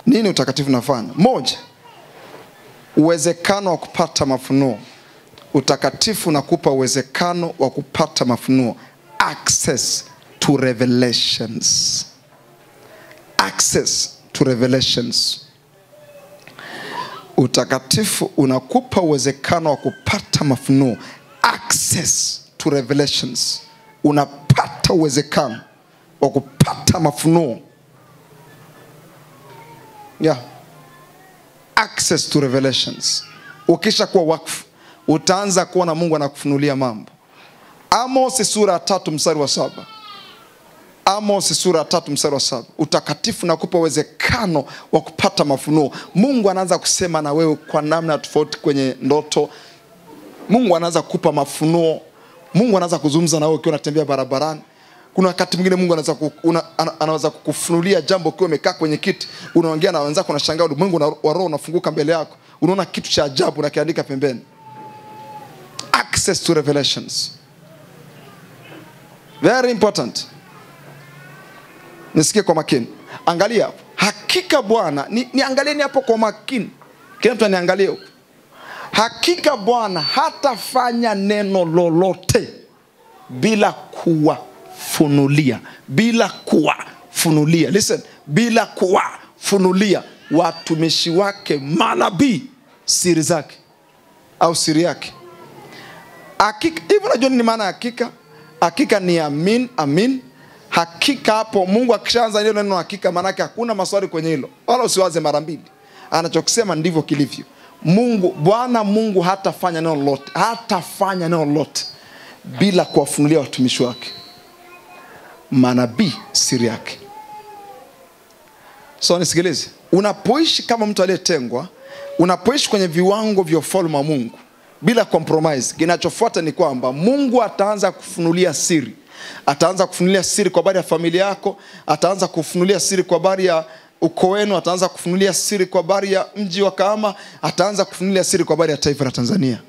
Nini utakatifu unafanya? Moja, uwezekano wa kupata mafunuo. Utakatifu unakupa uwezekano wa kupata mafunuo. Access to revelations. Access to revelations. Utakatifu unakupa uwezekano wa kupata mafunuo. Access to revelations. Unapata uwezekano wa kupata mafunuo. Yeah. Access to revelations. Ukisha kuwa wakfu, utaanza kuona Mungu anakufunulia mambo. Amos sura 3 mstari wa 7. Amos sura 3 mstari wa 7. Utakatifu unakupa uwezekano wa kupata mafunuo. Mungu anaanza kusema na wewe kwa namna tofauti kwenye ndoto. Mungu anaanza kukupa mafunuo. Mungu anaanza kuzungumza na wewe ukiwa unatembea barabarani. Kuna wakati mwingine Mungu anaweza kukufunulia jambo ukiwa umekaa kwenye kiti, unaongea na wenzako, unashangaa Mungu wa roho unafunguka mbele yako. Unaona kitu cha ajabu na kiandika pembeni. Access to revelations. Very important. Nisikie kwa makini. Angalia hapo. Hakika Bwana, niangalieni hapo kwa makini. Kila mtu aniangalie hapo. Hakika Bwana hatafanya neno lolote bila kuwafunulia. Bila kuwafunulia. Listen, bila kuwafunulia watumishi wake manabii siri zake au siri yake. Hakika, hivi unajua nini maana hakika? Hakika ni amin, amin. Hakika hapo Mungu akishaanza ile neno hakika, maana yake hakuna maswali kwenye hilo. Wala usiwaze mara mbili. Anachokisema ndivyo kilivyo. Bwana Mungu hatafanya neno lolote. Hatafanya neno lolote bila kuwafunulia watumishi wake manabii siri yake. So nisikilize. Unapoishi kama mtu aliyetengwa, unapoishi kwenye viwango vya ufalme wa Mungu bila compromise, kinachofuata ni kwamba Mungu ataanza kufunulia siri. Ataanza kufunulia siri kwa habari ya familia yako, ataanza kufunulia siri kwa habari ya ukoo wenu, ataanza kufunulia siri kwa habari ya mji wa Kahama, ataanza kufunulia siri kwa habari ya taifa la Tanzania.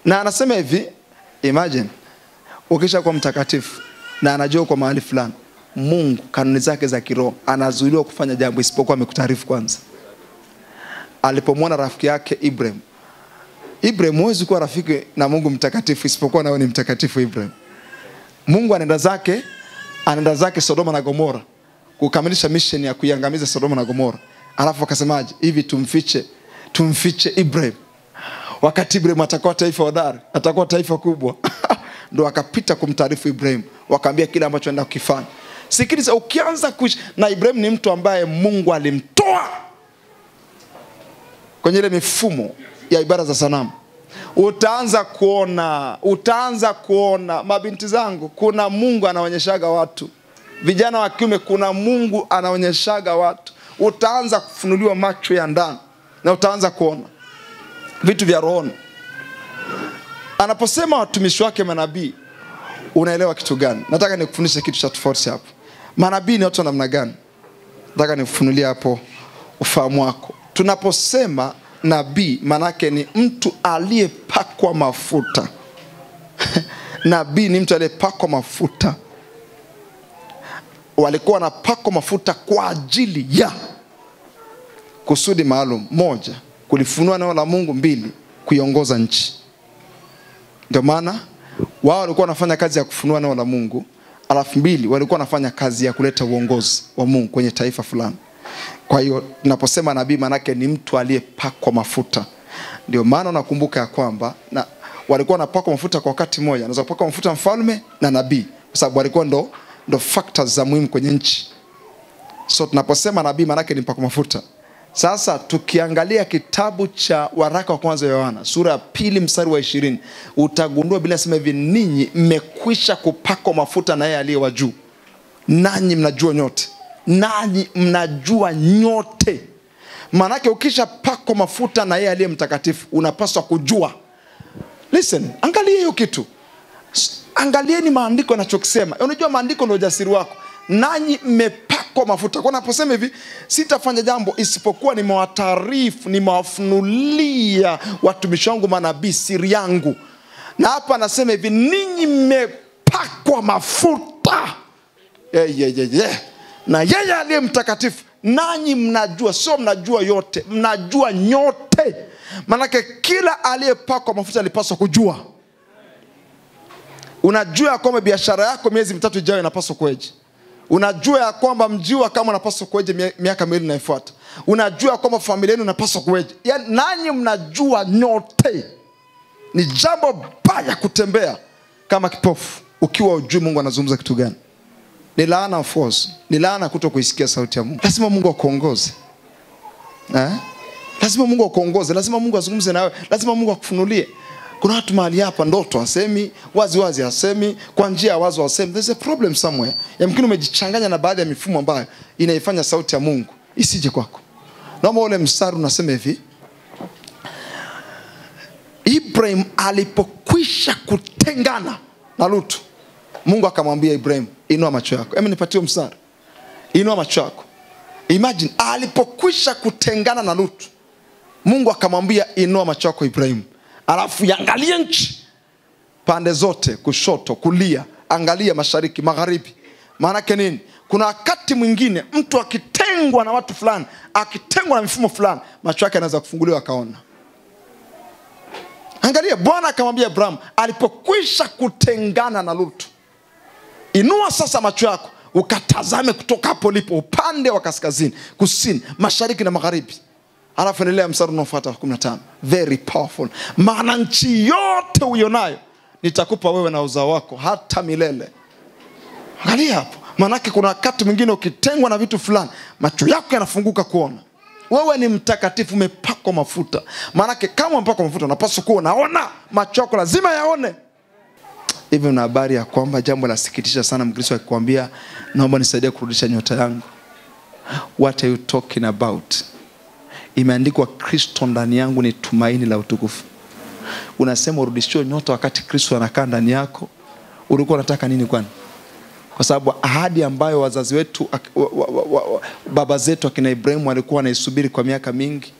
Na anasema hivi, imagine ukisha kwa mtakatifu na anajua kwa mahali fulani, Mungu kanuni zake za kiroho, anazuiliwa kufanya jambo isipokuwa amekutaarifu kwanza. Alipomwona rafiki yake Ibrahim, huwezi kuwa rafiki na Mungu mtakatifu isipokuwa nawe ni mtakatifu Ibrahim. Mungu anaenda zake Sodoma na Gomora kukamilisha mission ya kuiangamiza Sodoma na Gomora. Alafu akasemaje? Hivi tumfiche Ibrahim. Wakati Ibrahim atakuwa taifa hodari, atakuwa taifa kubwa. Ndio akapita kumtaarifu Ibrahim, wakaambia kile ambacho anaenda kukifanya. Sikiliza, ukianza kuishi na Ibrahim, ni mtu ambaye Mungu alimtoa kwenye ile mifumo ya ibada za sanamu. Utaanza kuona mabinti zangu, kuna Mungu anaonyeshaga watu. Vijana wa kiume, kuna Mungu anaonyeshaga watu. Utaanza kufunuliwa macho ya ndani na utaanza kuona vitu vya rohoni. Anaposema watumishi wake manabii, unaelewa kitu gani? Nataka nikufundishe kitu cha tofauti hapo. Manabii ni watu namna gani? Nataka nikufunulie hapo ufahamu wako. Tunaposema nabii, manake ni mtu aliyepakwa mafuta. Nabii ni mtu aliyepakwa mafuta. Walikuwa wanapakwa mafuta kwa ajili ya kusudi maalum. Moja, kulifunua neno la Mungu. Mbili, kuiongoza nchi. Ndio maana wao walikuwa wanafanya kazi ya kufunua neno la Mungu. Alafu mbili, walikuwa wanafanya kazi ya kuleta uongozi wa Mungu kwenye taifa fulani. Kwa hiyo tunaposema nabii, manake ni mtu aliyepakwa mafuta. Ndio maana nakumbuka ya kwamba walikuwa wanapakwa mafuta kwa wakati mmoja. Anaweza kupakwa mafuta mfalme na nabii, kwa sababu walikuwa ndo factors za muhimu kwenye nchi. So tunaposema nabii, manake ni mpakwa mafuta. Sasa tukiangalia kitabu cha waraka wa kwanza wa Yohana sura ya 2 mstari wa 20, utagundua Biblia inasema hivi, ninyi mmekwisha kupakwa mafuta na yeye aliye wa juu, nanyi mnajua nyote. Nanyi mnajua nyote. Manake ukisha pakwa mafuta na yeye aliye mtakatifu, unapaswa kujua. Listen, angalia hiyo kitu. Angalieni maandiko yanachokisema. Unajua maandiko ndio ujasiri wako. Nanyi mmepakwa mafuta. Kwa naposema hivi, sitafanya jambo isipokuwa nimewataarifu, nimewafunulia watumishi wangu manabii siri yangu. Na hapa anasema hivi, ninyi mmepakwa mafuta. Na yeye aliye mtakatifu, nanyi mnajua, sio mnajua yote, mnajua nyote. Manake kila aliyepakwa mafuta alipaswa kujua. Unajua kwamba biashara yako miezi 3 ijayo inapaswa kueje. Unajua ya kwamba mjiwa kama unapaswa kueje miaka 2 inayofuata. Unajua kwamba familia yenu inapaswa kueje. Yaani nanyi mnajua nyote. Ni jambo baya kutembea kama kipofu ukiwa hujui Mungu anazungumza kitu gani. Ni laana force, ni laana kutokuisikia sauti ya Mungu. Lazima Mungu akuongoze. Lazima Mungu akuongoze, lazima Mungu azungumze nawe, lazima Mungu akufunulie. Kuna watu mahali hapa ndoto hasemi, wazi hasemi, kwa njia wazi hasemi. There's a problem somewhere. Yamkini umejichanganya na baadhi ya mifumo ambayo inaifanya sauti ya Mungu isije kwako. Naomba ule mstari unasema hivi. Ibrahim alipokwisha kutengana na Lutu, Mungu akamwambia Ibrahim, inua macho yako. Hebu nipatie mstari. Inua macho yako. Imagine alipokwisha kutengana na Lutu, Mungu akamwambia inua macho yako Ibrahim. Alafu angalia nchi pande zote, kushoto, kulia, angalia mashariki, magharibi. Maana yake nini? Kuna wakati mwingine mtu akitengwa na watu fulani, akitengwa na mifumo fulani, macho yake yanaweza kufunguliwa akaona. Angalia, Bwana akamwambia Abraham alipokwisha kutengana na Lutu, inua sasa macho yako ukatazame kutoka hapo ulipo, upande wa kaskazini, kusini, mashariki na magharibi. Alafu endelea mstari unaofuata 15. Very powerful. Maana nchi yote uionayo nitakupa wewe na uzao wako hata milele. Angalia hapo. Maanake kuna wakati mwingine ukitengwa na vitu fulani, macho yako yanafunguka kuona. Wewe ni mtakatifu, umepakwa mafuta. Maanake kama umepakwa mafuta unapaswa kuona, macho yako lazima yaone. Hivi una habari ya kwamba jambo la sikitisha sana Mkristo akikwambia naomba nisaidie kurudisha nyota yangu. What are you talking about? Imeandikwa Kristo ndani yangu ni tumaini la utukufu. Unasema urudishiwe nyota wakati Kristo anakaa ndani yako. Ulikuwa unataka nini kwani? Kwa sababu ahadi ambayo wazazi wetu, baba zetu akina Ibrahim walikuwa wanaisubiri kwa miaka mingi.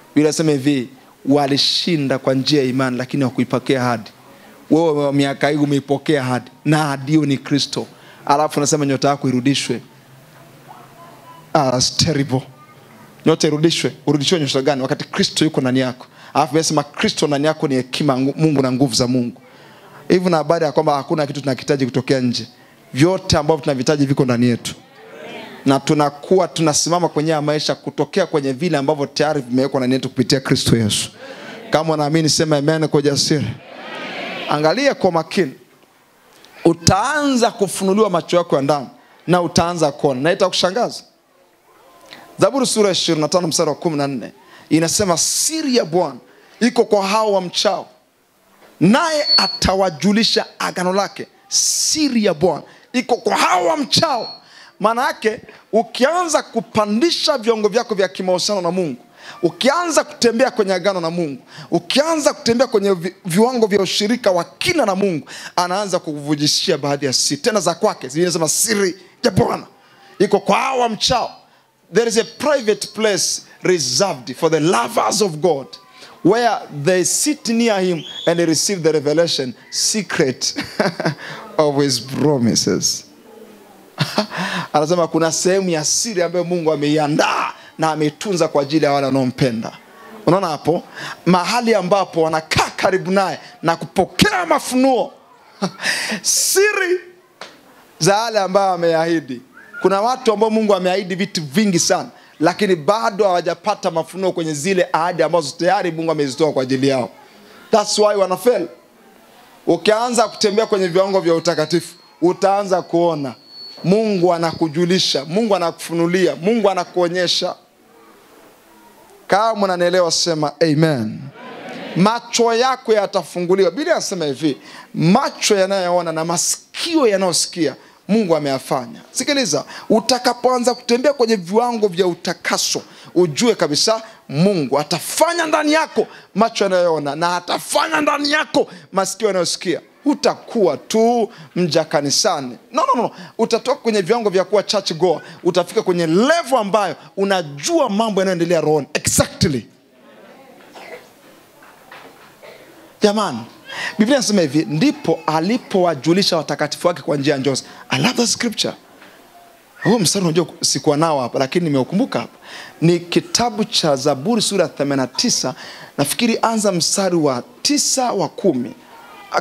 Biblia inasema hivi, walishinda kwa njia ya imani lakini hawakuipokea ahadi. Wewe miaka hii umeipokea ahadi, na ahadi hiyo ni Kristo. Alafu unasema nyota yako irudishwe. That's terrible. Nyota irudishwe. Urudishwe nyota gani wakati Kristo yuko ndani yako? Alafu unasema Kristo ndani yako ni hekima Mungu na nguvu za Mungu. Hivi na habari ya kwamba hakuna kitu tunakihitaji kutokea nje. Vyote ambavyo tunavihitaji viko ndani yetu. Na tunakuwa tunasimama kwenye maisha kutokea kwenye vile ambavyo tayari vimewekwa ndani yetu kupitia Kristo Yesu. Kama unaamini sema amen kwa jasiri. Angalia kwa makini. Utaanza kufunuliwa macho yako ya ndani na utaanza kuona. Na itakushangaza. Zaburi sura 25 mstari wa 14 inasema siri ya Bwana iko kwa hao wamchao, naye atawajulisha agano lake. Siri ya Bwana iko kwa hao wamchao. Maana yake ukianza kupandisha viwango vyako vya kimahusiano na Mungu, ukianza kutembea kwenye agano na Mungu, ukianza kutembea kwenye viwango vya ushirika wa kina na Mungu, anaanza kukuvujishia baadhi ya siri tena za kwake. Zinasema siri ya Bwana iko kwa hao wamchao. There is a private place reserved for the lovers of God, where they sit near him and they receive the revelation secret of his promises. Anasema kuna sehemu ya siri ambayo Mungu ameiandaa na ametunza kwa ajili ya wale wanaompenda. Unaona hapo? Mahali ambapo wanakaa karibu naye na kupokea mafunuo. Siri za wale ambao ameahidi. Kuna watu ambao Mungu ameahidi vitu vingi sana, lakini bado hawajapata mafunuo kwenye zile ahadi ambazo tayari Mungu amezitoa kwa ajili yao. That's why wanafeli. Ukianza kutembea kwenye viwango vya utakatifu, utaanza kuona. Mungu anakujulisha, Mungu anakufunulia, Mungu anakuonyesha. Kama unanielewa sema amen. Macho yako yatafunguliwa. Biblia inasema hivi, macho yanayoona na masikio yanayosikia Mungu ameyafanya. Sikiliza, utakapoanza kutembea kwenye viwango vya utakaso, ujue kabisa Mungu atafanya ndani yako macho yanayoona na atafanya ndani yako masikio yanayosikia. Utakuwa tu mja kanisani. No. Utatoka kwenye viwango vya kuwa church goer. Utafika kwenye level ambayo unajua mambo yanayoendelea rohoni. Exactly. Jamani, Biblia inasema hivi, ndipo alipowajulisha watakatifu wake kwa njia ya njozi I love the scripture. Huo mstari unajua sikuwa nao hapa lakini nimeukumbuka hapa. Ni kitabu cha Zaburi sura 89, nafikiri anza mstari wa 9 wa 10.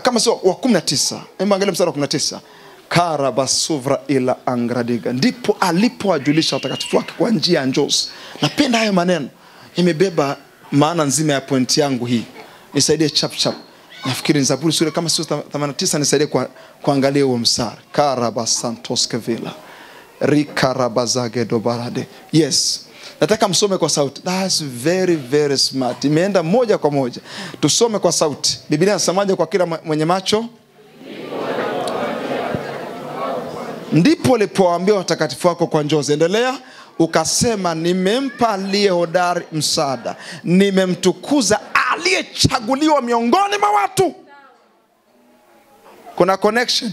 Kama sio wa 19. Hebu angalia mstari wa 19. Karabasuvra ila angradiga. Ndipo alipowajulisha watakatifu wake kwa njia ya njozi. Napenda hayo maneno. Imebeba maana nzima ya point yangu hii. Nisaidie chap chap. Nafikiri Zaburi sura kama sura 89 nisaidie kuangalia huo mstari. Karabasantoskevila. Rikarabazage dobarade. Yes. Nataka msome kwa sauti. That's very very smart. Imeenda moja kwa moja. Tusome kwa sauti. Biblia inasemaje kwa kila mwenye macho? Ndipo alipowaambia watakatifu wako kwa njozi. Endelea. Ukasema nimempa aliye hodari msaada. Nimemtukuza aliyechaguliwa miongoni mwa watu. Kuna connection.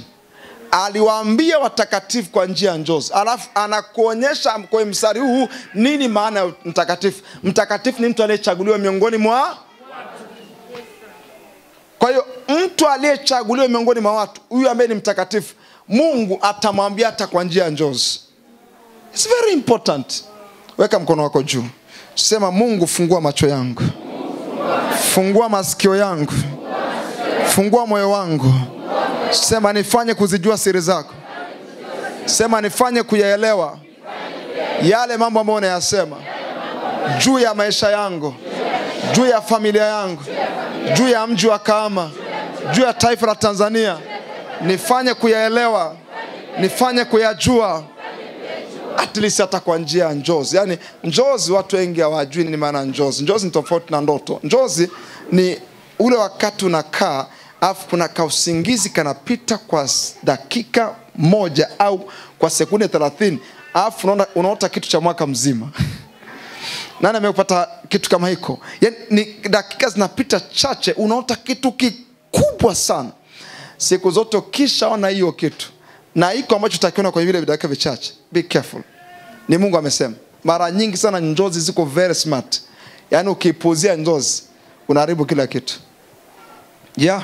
Aliwaambia watakatifu kwa njia ya njozi. Alafu anakuonyesha kwa mstari huu nini maana ya mtakatifu. Mtakatifu ni mtu aliyechaguliwa miongoni mwa watu. Kwa hiyo mtu aliyechaguliwa miongoni mwa watu, huyu ambaye ni mtakatifu, Mungu atamwambia hata kwa njia ya njozi. It's very important. Weka mkono wako juu. Sema Mungu fungua macho yangu. Fungua masikio yangu. Fungua moyo wangu. Sema nifanye kuzijua siri zako. Sema nifanye kuyaelewa yale mambo ambayo unayasema juu ya maisha yangu, juu ya familia yangu, juu ya mji wa Kahama, juu ya taifa la Tanzania. Nifanye kuyaelewa, nifanye kuyajua, at least hata kwa njia ya njozi. Yani njozi watu wengi hawajui nini maana njozi. Njozi ni tofauti na ndoto. Njozi ni ule wakati unakaa afu kuna kausingizi kanapita kwa dakika moja au kwa sekunde 30, afu unaota kitu cha mwaka mzima. Nani amepata kitu kama hiko? Yani ni dakika zinapita chache unaota kitu kikubwa sana. Siku zote ukishaona hiyo kitu na hiko ambacho utakiona kwa vile dakika vichache, be careful. Ni Mungu amesema. Mara nyingi sana njozi ziko very smart. Yani ukipuuzia njozi unaharibu kila kitu. Yeah.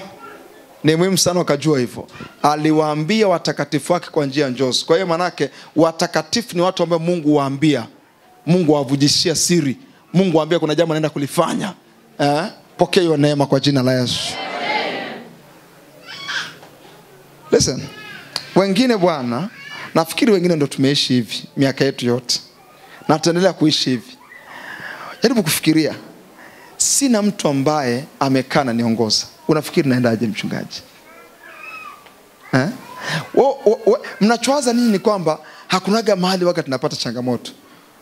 Ni muhimu sana ukajua hivyo. Aliwaambia watakatifu wake kwa njia ya njozi. Kwa hiyo manake watakatifu ni watu ambao Mungu waambia. Mungu wavujishia siri. Mungu waambia kuna jambo anaenda kulifanya. Pokea hiyo neema kwa jina la Yesu. Listen. Wengine bwana, nafikiri wengine ndio tumeishi hivi miaka yetu yote. Na tutaendelea kuishi hivi. Jaribu kufikiria. Sina mtu ambaye amekaa na niongoza. Unafikiri naendaje mchungaji? Mnachowaza nini ni kwamba hakunaga mahali wakati tunapata changamoto.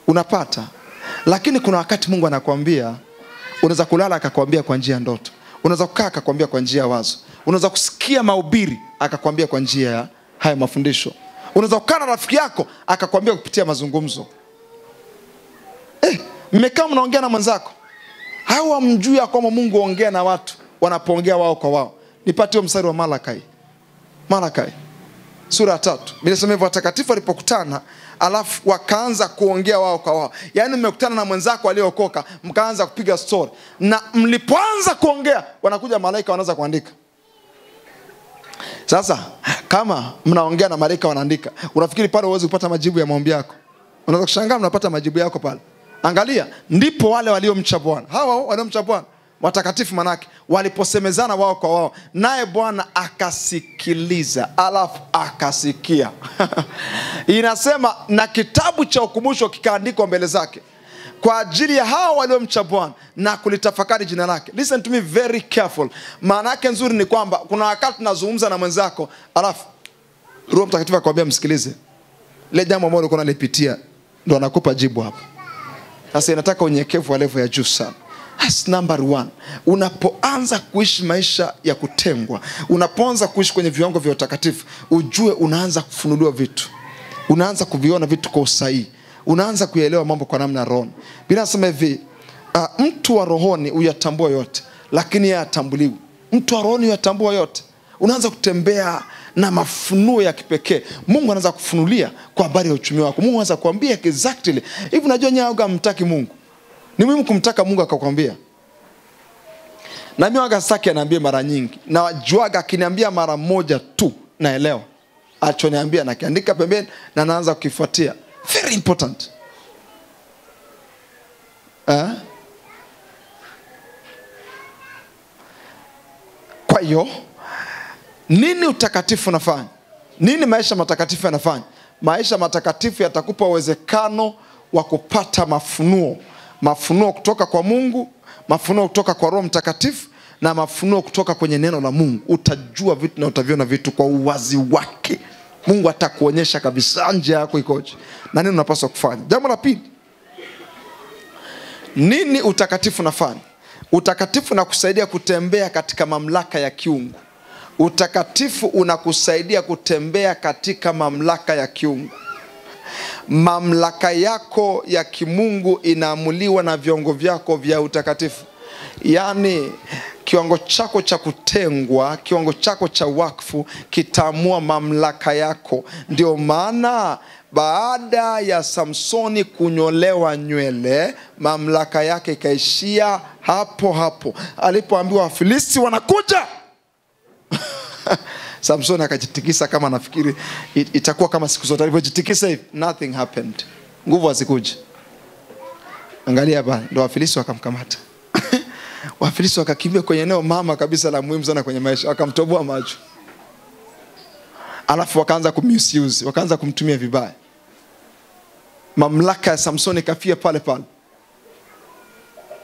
Unapata. Lakini kuna wakati Mungu anakuambia, unaweza kulala akakwambia kwa njia ya ndoto. Unaweza kukaa akakwambia kwa njia ya wazo. Unaweza kusikia mahubiri akakwambia kwa njia ya haya mafundisho. Unaweza kukaa na rafiki yako akakwambia kupitia mazungumzo. Mmekaa mnaongea na mwenzako. Hawa mjui ya kwamba Mungu ongea na watu wanapoongea wao kwa wao. Nipatie mstari wa Malakai. Malakai sura 3. Biblia inasema watakatifu walipokutana alafu wakaanza kuongea wao kwa wao. Yaani mmekutana na mwenzako aliyeokoka, mkaanza kupiga story. Na mlipoanza kuongea, wanakuja malaika wanaanza kuandika. Sasa kama mnaongea na malaika wanaandika, unafikiri pale uweze kupata majibu ya maombi yako? Unaweza kushangaa mnapata majibu yako pale. Angalia, ndipo wale waliomcha Bwana. Hawa waliomcha Bwana, watakatifu manake, waliposemezana wao kwa wao, naye Bwana akasikiliza, alafu akasikia. Inasema na kitabu cha ukumbusho kikaandikwa mbele zake kwa ajili ya hao waliomcha Bwana na kulitafakari jina lake. Listen to me very careful. Maana yake nzuri ni kwamba kuna wakati tunazungumza na mwenzako, alafu Roho Mtakatifu akwambia msikilize. Ile jambo ambalo uko unalipitia ndio anakupa jibu hapo. Sasa inataka unyenyekevu wa level ya juu sana. That's number 1. Unapoanza kuishi maisha ya kutengwa, unapoanza kuishi kwenye viwango vya utakatifu, ujue unaanza kufunuliwa vitu. Unaanza kuviona vitu kwa usahihi. Unaanza kuelewa mambo kwa namna roho. Biblia inasema hivi, mtu wa rohoni uyatambua yote, lakini yeye hatambuliwi. Mtu wa rohoni uyatambua yote. Unaanza kutembea na mafunuo ya kipekee. Mungu anaanza kufunulia kwa habari ya uchumi wako. Mungu anaanza kuambia exactly. Hivi unajua nyaga mtaki Mungu. Ni muhimu kumtaka Mungu akakwambia. Na mimi waga saki anaambia mara nyingi. Na wajuaga akiniambia mara moja tu naelewa. Alichoniambia nakiandika pembeni na naanza kukifuatia. Very important. Kwa hiyo nini utakatifu unafanya? Nini maisha matakatifu yanafanya? Maisha matakatifu yatakupa uwezekano wa kupata mafunuo. Mafunuo kutoka kwa Mungu, mafunuo kutoka kwa Roho Mtakatifu, na mafunuo kutoka kwenye neno la Mungu. Utajua vitu na utaviona vitu kwa uwazi wake. Mungu atakuonyesha kabisa njia yako ikoje na nini unapaswa kufanya. Jambo la pili, nini utakatifu unafanya? Utakatifu unakusaidia kutembea katika mamlaka ya kiungu. Utakatifu unakusaidia kutembea katika mamlaka ya kiungu. Mamlaka yako ya kimungu inaamuliwa na viwango vyako vya utakatifu. Yaani kiwango chako cha kutengwa, kiwango chako cha wakfu kitaamua mamlaka yako. Ndio maana baada ya Samsoni kunyolewa nywele, mamlaka yake ikaishia hapo hapo. Alipoambiwa Wafilisti wanakuja, Samsoni akajitikisa kama nafikiri itakuwa kama siku zote. Alipojitikisa hivi, nothing happened. Nguvu hazikuja. Angalia hapa, ndio Wafilisti wakamkamata. Wafilisti wakakimbia kwenye eneo mama kabisa la muhimu sana kwenye maisha, wakamtoboa macho. Alafu wakaanza kumisuse, wakaanza kumtumia vibaya. Mamlaka ya Samsoni kafia pale pale.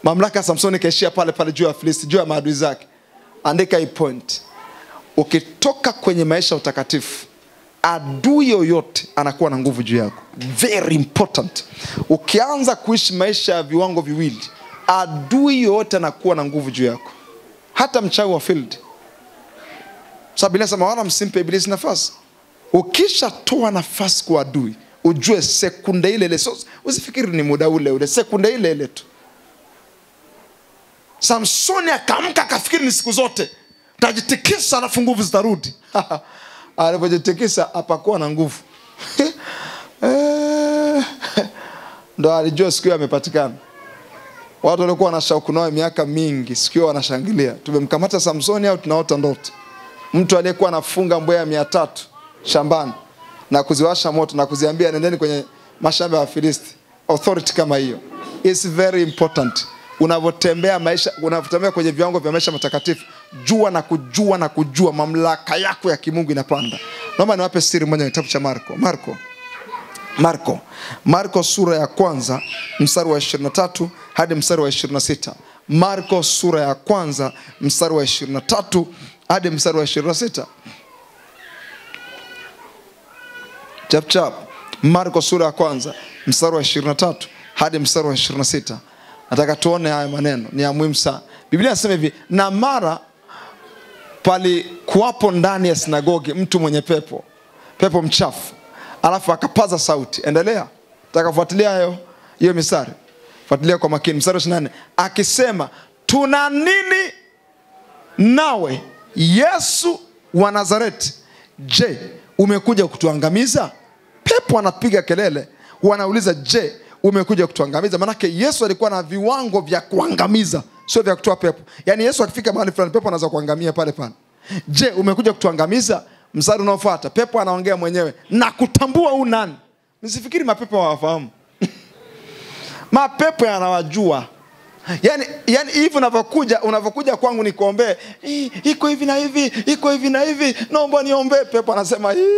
Mamlaka ya Samsoni kaishia pale pale juu ya Wafilisti, juu ya maadui zake. Andika hii point. Ukitoka kwenye maisha utakatifu, adui yoyote anakuwa na nguvu juu yako. Very important. Ukianza kuishi maisha ya viwango viwili, adui yoyote anakuwa na nguvu juu yako. Hata mchawi wa field. Sababu Biblia inasema wala msimpe ibilisi nafasi. Ukisha toa nafasi kwa adui, ujue sekunde ile ile. So, usifikiri ni muda ule ule, sekunde ile ile tu. Samsoni akaamka akafikiri ni siku zote. Tajitikisa alafu nguvu zitarudi. Alipojitikisa hapakuwa na nguvu. Ndio alijua siku hiyo amepatikana. Watu walikuwa wanashauku naye miaka mingi, siku hiyo wanashangilia. Tumemkamata Samsoni au tunaota ndoto? Mtu aliyekuwa anafunga mbweha 300 shambani na kuziwasha moto na kuziambia nendeni kwenye mashamba ya Wafilisti. Authority kama hiyo. It's very important. Unavotembea maisha, unavotembea kwenye viwango vya maisha matakatifu, jua na kujua mamlaka yako ya kimungu inapanda. Naomba niwape siri moja, kitabu cha Marko sura ya kwanza mstari wa 23 hadi mstari wa 26. Marko sura ya kwanza mstari wa 23 hadi mstari wa 26. Chap. Marko sura ya kwanza mstari wa 23 hadi mstari wa 26. Nataka tuone haya maneno, ni ya muhimu sana. Biblia inasema hivi, na mara pali kuwapo ndani ya sinagogi mtu mwenye pepo mchafu. Alafu akapaza sauti. Endelea. Takafuatilia hiyo mistari. Fuatilia kwa makini. Mstari 28. Akisema, tuna nini nawe, Yesu wa Nazareti? Je, umekuja kutuangamiza? Pepo anapiga kelele. Wanauliza, je, umekuja kutuangamiza? Manake Yesu alikuwa na viwango vya kuangamiza, sio vya kutoa pepo. Yaani Yesu akifika mahali fulani pepo anaanza kuangamia pale pale. Je, umekuja kutuangamiza? Mstari unaofuata, pepo anaongea mwenyewe, na kutambua u nani. Msifikiri mapepo hawafahamu. Mapepo yanawajua. Yaani hivi unavokuja kwangu nikuombee, iko hivi na hivi, iko hivi na hivi, naomba niombe. Pepo anasema, angalia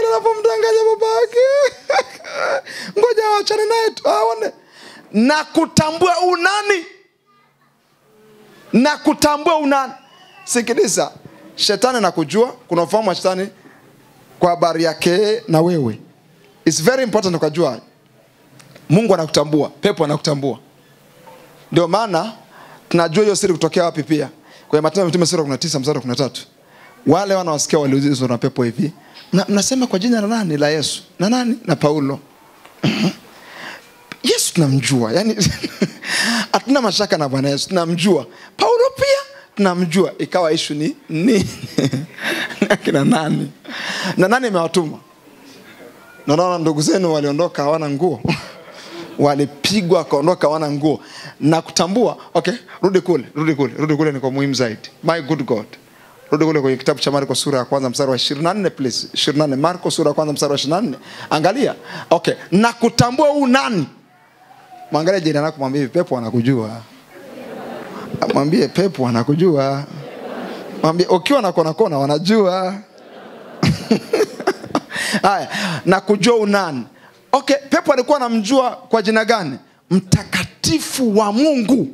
anapomdanganya babake. Ngoja aachane naye tu aone. Na kutambua u nani. Na kutambua u nani. Sikiliza. Shetani anakujua, kuna ufahamu wa shetani kwa habari yake na wewe. It's very important ukajua. Mungu anakutambua, pepo anakutambua. Ndio maana tunajua hiyo siri kutokea wapi pia. Kwa Matendo ya Mitume sura 19 mstari 13. Wale wanaosikia waliulizwa na pepo hivi, mnasema kwa jina la nani? La Yesu. Na nani? Na Paulo. Yesu tunamjua. Yaani hatuna mashaka na Bwana Yesu, tunamjua. Paulo pia tunamjua. Ikawa issue ni kina nani? Na nani amewatuma? Naona ndugu zenu waliondoka hawana nguo. Walipigwa kaondoka hawana nguo. Na kutambua, okay, rudi kule ni kwa muhimu zaidi. My good God. Rudi kule kwenye kitabu cha Marko sura ya kwanza mstari wa 24 please. 24, Marko sura ya kwanza mstari wa 24. Angalia. Okay, na kutambua huu nani? Mwangalie jirani yako, mwambie pepo anakujua. Mwambie pepo anakujua. Mwambie ukiwa na kona wanajua. Haya, na kujua unani. Okay, pepo alikuwa anamjua kwa jina gani? Mtakatifu wa Mungu.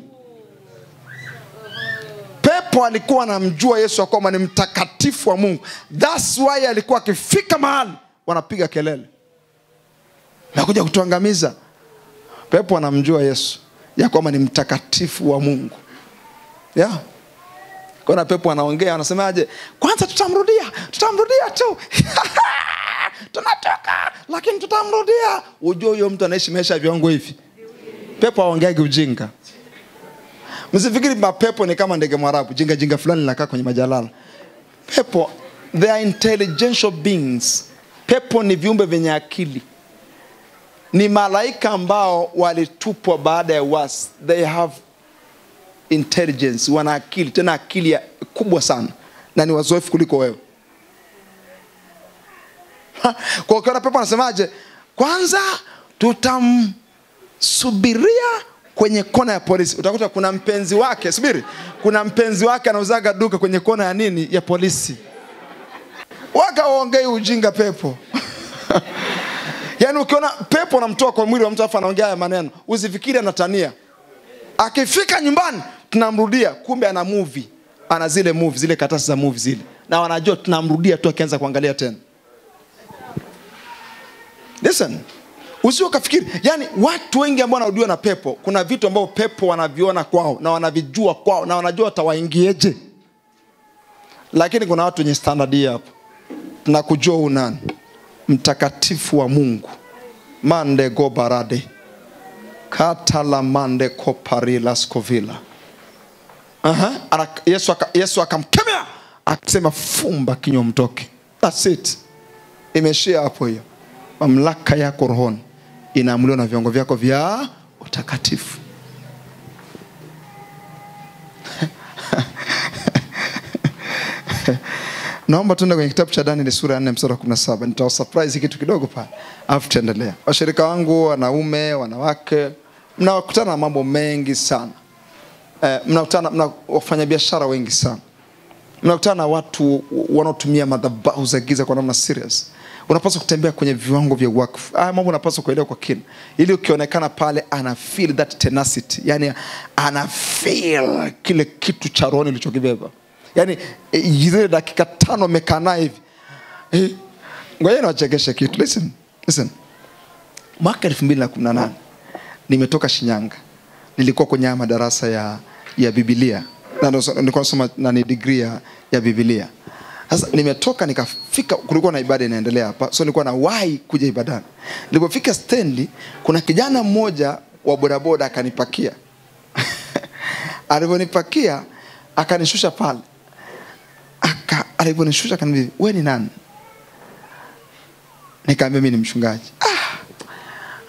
Pepo alikuwa anamjua Yesu kwamba ni mtakatifu wa Mungu. That's why alikuwa akifika mahali wanapiga kelele, nakuja kutuangamiza. Pepo anamjua Yesu ya kwamba ni mtakatifu wa Mungu. Yeah. Kuna pepo anaongea, anasemaje? Kwanza tutamrudia tu. Tunatoka, lakini tutamrudia. Ujue huyo mtu anaishi maisha viwango hivi. Pepo haongeagi ujinga. Msifikiri mapepo ni kama ndege Mwarabu, jinga fulani linakaa kwenye majalala. Pepo, they are intelligent beings. Pepo ni viumbe vyenye akili. Ni malaika ambao walitupwa baada ya uasi. They have intelligence, wana akili, tena akili kubwa sana, na ni wazoefu kuliko wewe. Kwa hiyo pepo anasemaje? Kwanza tutamsubiria kwenye kona ya polisi. Utakuta kuna mpenzi wake, subiri. Kuna mpenzi wake anauzaga duka kwenye kona ya nini? Ya polisi. Wakaongea ujinga pepo. Yaani ukiona pepo anamtoa kwa mwili wa mtu afa anaongea haya maneno, usifikiri anatania. Akifika nyumbani tunamrudia, kumbe ana movie. Ana zile movie, zile katasi za movie zile. Na wanajua tunamrudia tu akianza kuangalia tena. Listen. Usio kafikiri, yani watu wengi ambao wanarudiwa na pepo, kuna vitu ambao pepo wanaviona kwao na wanavijua kwao na wanajua tawaingieje. Lakini kuna watu wenye standard hii hapa. Tunakujua unani? Mtakatifu wa Mungu. Mande go barade. Katala mande koparila skovila. Yesu akamkemea, akasema fumba kinywa mtoke. That's it. Imeshia hapo hiyo. Mamlaka yako rohoni inaamuliwa na viungo vyako vya utakatifu. Naomba tuende kwenye kitabu cha Danieli sura ya 4 mstari wa 17. Nitawasurprise kitu kidogo pale. Alafu tuendelea. Washirika wangu, wanaume, wanawake, mnakutana na mambo mengi sana. Mnakutana wafanya biashara wengi sana. Mnakutana na watu wanaotumia madhabahu za giza kwa namna serious. Unapaswa kutembea kwenye viwango vya wakfu. Mambo unapaswa kuelewa kwa kina. Ili ukionekana pale ana feel that tenacity. Yani ana feel kile kitu cha roho nilichokibeba. Yani zile dakika 5 mekana hivi. Ngoja niwachekeshe kitu. Listen. Mwaka 2018 nimetoka Shinyanga. Nilikuwa kwenye madarasa ya Biblia. Na nilikuwa nasoma ni degree ya Biblia. Sasa nimetoka nikafika, kulikuwa na ibada inaendelea hapa. So nilikuwa nawahi kuja ibadani. Nilipofika stendi, kuna kijana mmoja wa bodaboda akanipakia. Aliponipakia akanishusha pale. Aliponishusha akaniambia, "Wewe ni nani?" Nikamwambia mimi ni mchungaji.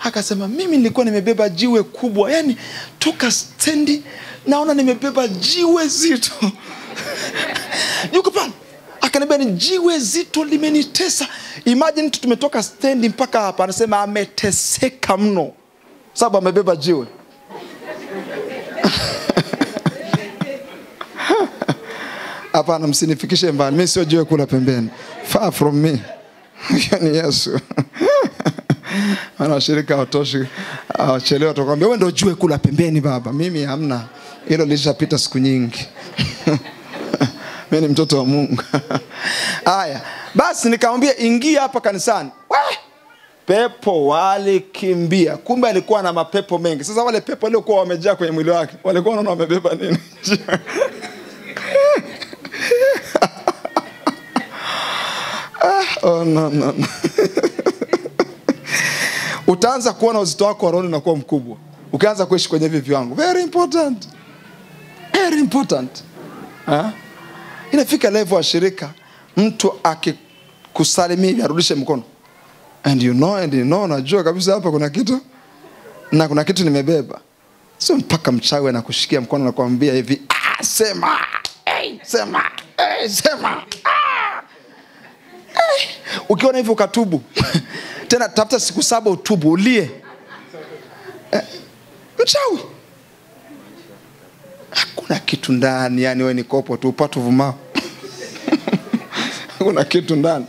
Akasema, "Mimi nilikuwa nimebeba jiwe kubwa. Yaani toka stendi naona nimebeba jiwe zito." Yuko pale. Akaniambia ni jiwe zito limenitesa. Imagine tumetoka stendi mpaka hapa, anasema ameteseka mno sababu amebeba jiwe. Hapana, msinifikishe mbali. Mimi sio jiwe kula pembeni. Far from me. Yani Yesu. Wanashirika watoshi chelewa tukwambia wewe ndio jiwe kula pembeni baba. Mimi hamna. Hilo lishapita siku nyingi. Mimi ni mtoto wa Mungu. Haya, basi nikamwambia ingia hapa kanisani. Pepo walikimbia. Kumbe alikuwa na mapepo mengi. Sasa wale pepo waliokuwa wamejaa kwenye mwili wake, walikuwa wanaona wamebeba nini? No. Utaanza kuona uzito wako wa roho unakuwa mkubwa. Ukianza kuishi kwenye hivi viwango. Very important. Very important. Inafika level wa shirika, mtu akikusalimia arudishe mkono. And you know, najua kabisa hapa kuna kitu. Na kuna kitu nimebeba. Sio mpaka mchawi anakushikia mkono na kuambia hivi, sema, sema, Sema. Ukiona hivyo ukatubu. Tena tafuta siku 7 utubu, ulie. Mchawi. Hakuna kitu ndani, yani wewe ni kopo tu upate vumao. Hakuna kitu ndani.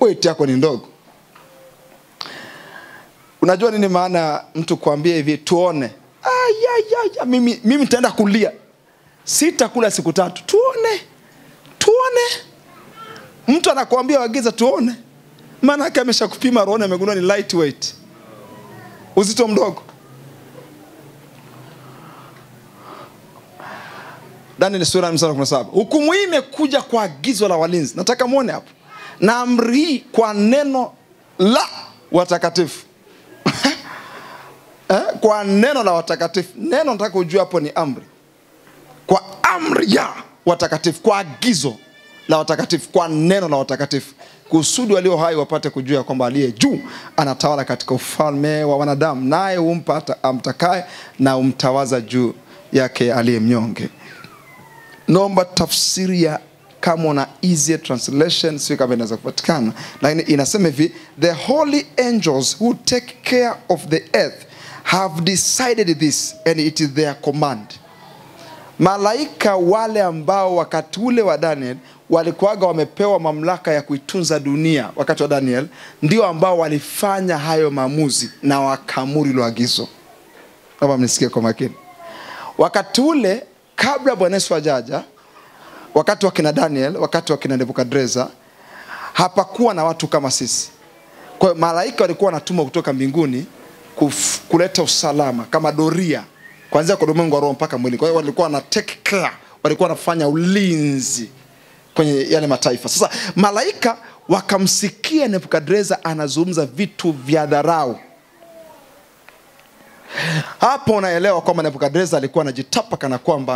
Weight yako ni ndogo. Unajua nini maana mtu kuambia hivi tuone? Mimi nitaenda kulia. Sitakula siku 3. Tuone. Mtu anakuambia wagiza tuone. Maana yake ameshakupima roho, amegundua ni lightweight. Uzito mdogo. Daniel sura 17. Hukumu hii imekuja kwa agizo la walinzi. Nataka muone hapo. Na amri hii kwa neno la watakatifu. Kwa neno la watakatifu. Neno nataka ujue hapo ni amri. Kwa amri ya watakatifu, kwa agizo la watakatifu, kwa neno la watakatifu, kusudi walio hai wapate kujua kwamba aliye juu anatawala katika ufalme wa wanadamu, naye humpa amtakaye na umtawaza juu yake aliye mnyonge. Naomba tafsiri ya kama una easy translation sio kama inaweza kupatikana, lakini inasema hivi: the holy angels who take care of the earth have decided this and it is their command. Malaika wale ambao wakati ule wa Daniel walikuwaga wamepewa mamlaka ya kuitunza dunia wakati wa Daniel, ndio ambao walifanya hayo maamuzi na wakamuri lo agizo. Kama mnisikie kwa makini. Wakati ule kabla Bwana Yesu ajaja, wakati wa kina Daniel, wakati wa kina Nebukadreza, hapakuwa na watu kama sisi. Kwa hiyo malaika walikuwa wanatumwa kutoka mbinguni kuleta usalama kama doria, kuanzia kwa ulimwengu wa roho mpaka mwili. Kwa hiyo walikuwa na take care, walikuwa wanafanya ulinzi kwenye yale mataifa. Sasa malaika wakamsikia Nebukadreza anazungumza vitu vya dharau. Hapo unaelewa kwamba Nebukadreza alikuwa anajitapa kana kwamba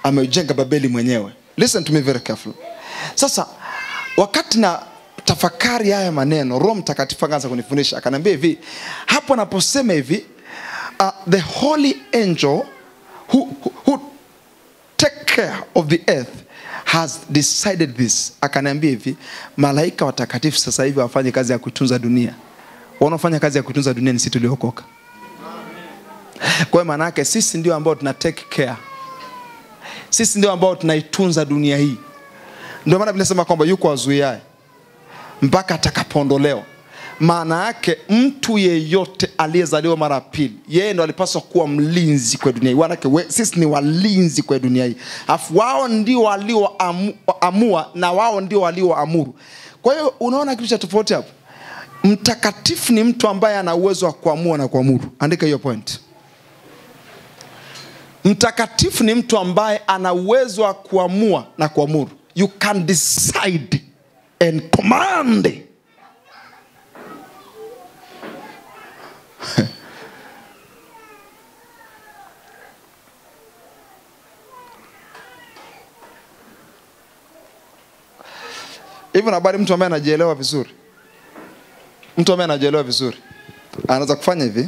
ameujenga Babeli mwenyewe. Listen to me very carefully. Sasa wakati na tafakari haya maneno, Roho Mtakatifu akaanza kunifundisha, akaniambia hivi, hapo anaposema hivi, the holy angel who take care of the earth has decided this. Akaniambia hivi, malaika watakatifu sasa hivi wafanye kazi ya kutunza dunia. Wanaofanya kazi ya kutunza dunia ni sisi tuliokoka. Kwa maana yake sisi ndio ambao tuna take care. Sisi ndio ambao tunaitunza dunia hii. Ndio maana tunasema kwamba yuko azuiaye mpaka atakapoondolewa. Maana yake mtu yeyote aliyezaliwa mara pili, yeye ndo alipaswa kuwa mlinzi kwa dunia hii. Wanake sisi ni walinzi kwa dunia hii. Afu wao ndio walioamua na wao ndio walioamuru. Kwa hiyo unaona kitu cha tofauti hapo. Mtakatifu ni mtu ambaye ana uwezo wa kuamua na kuamuru. Andika hiyo point. Mtakatifu ni mtu ambaye ana uwezo wa kuamua na kuamuru. You can decide and command. Hivi habari mtu ambaye anajielewa vizuri. Mtu ambaye anajielewa vizuri anaweza kufanya hivi.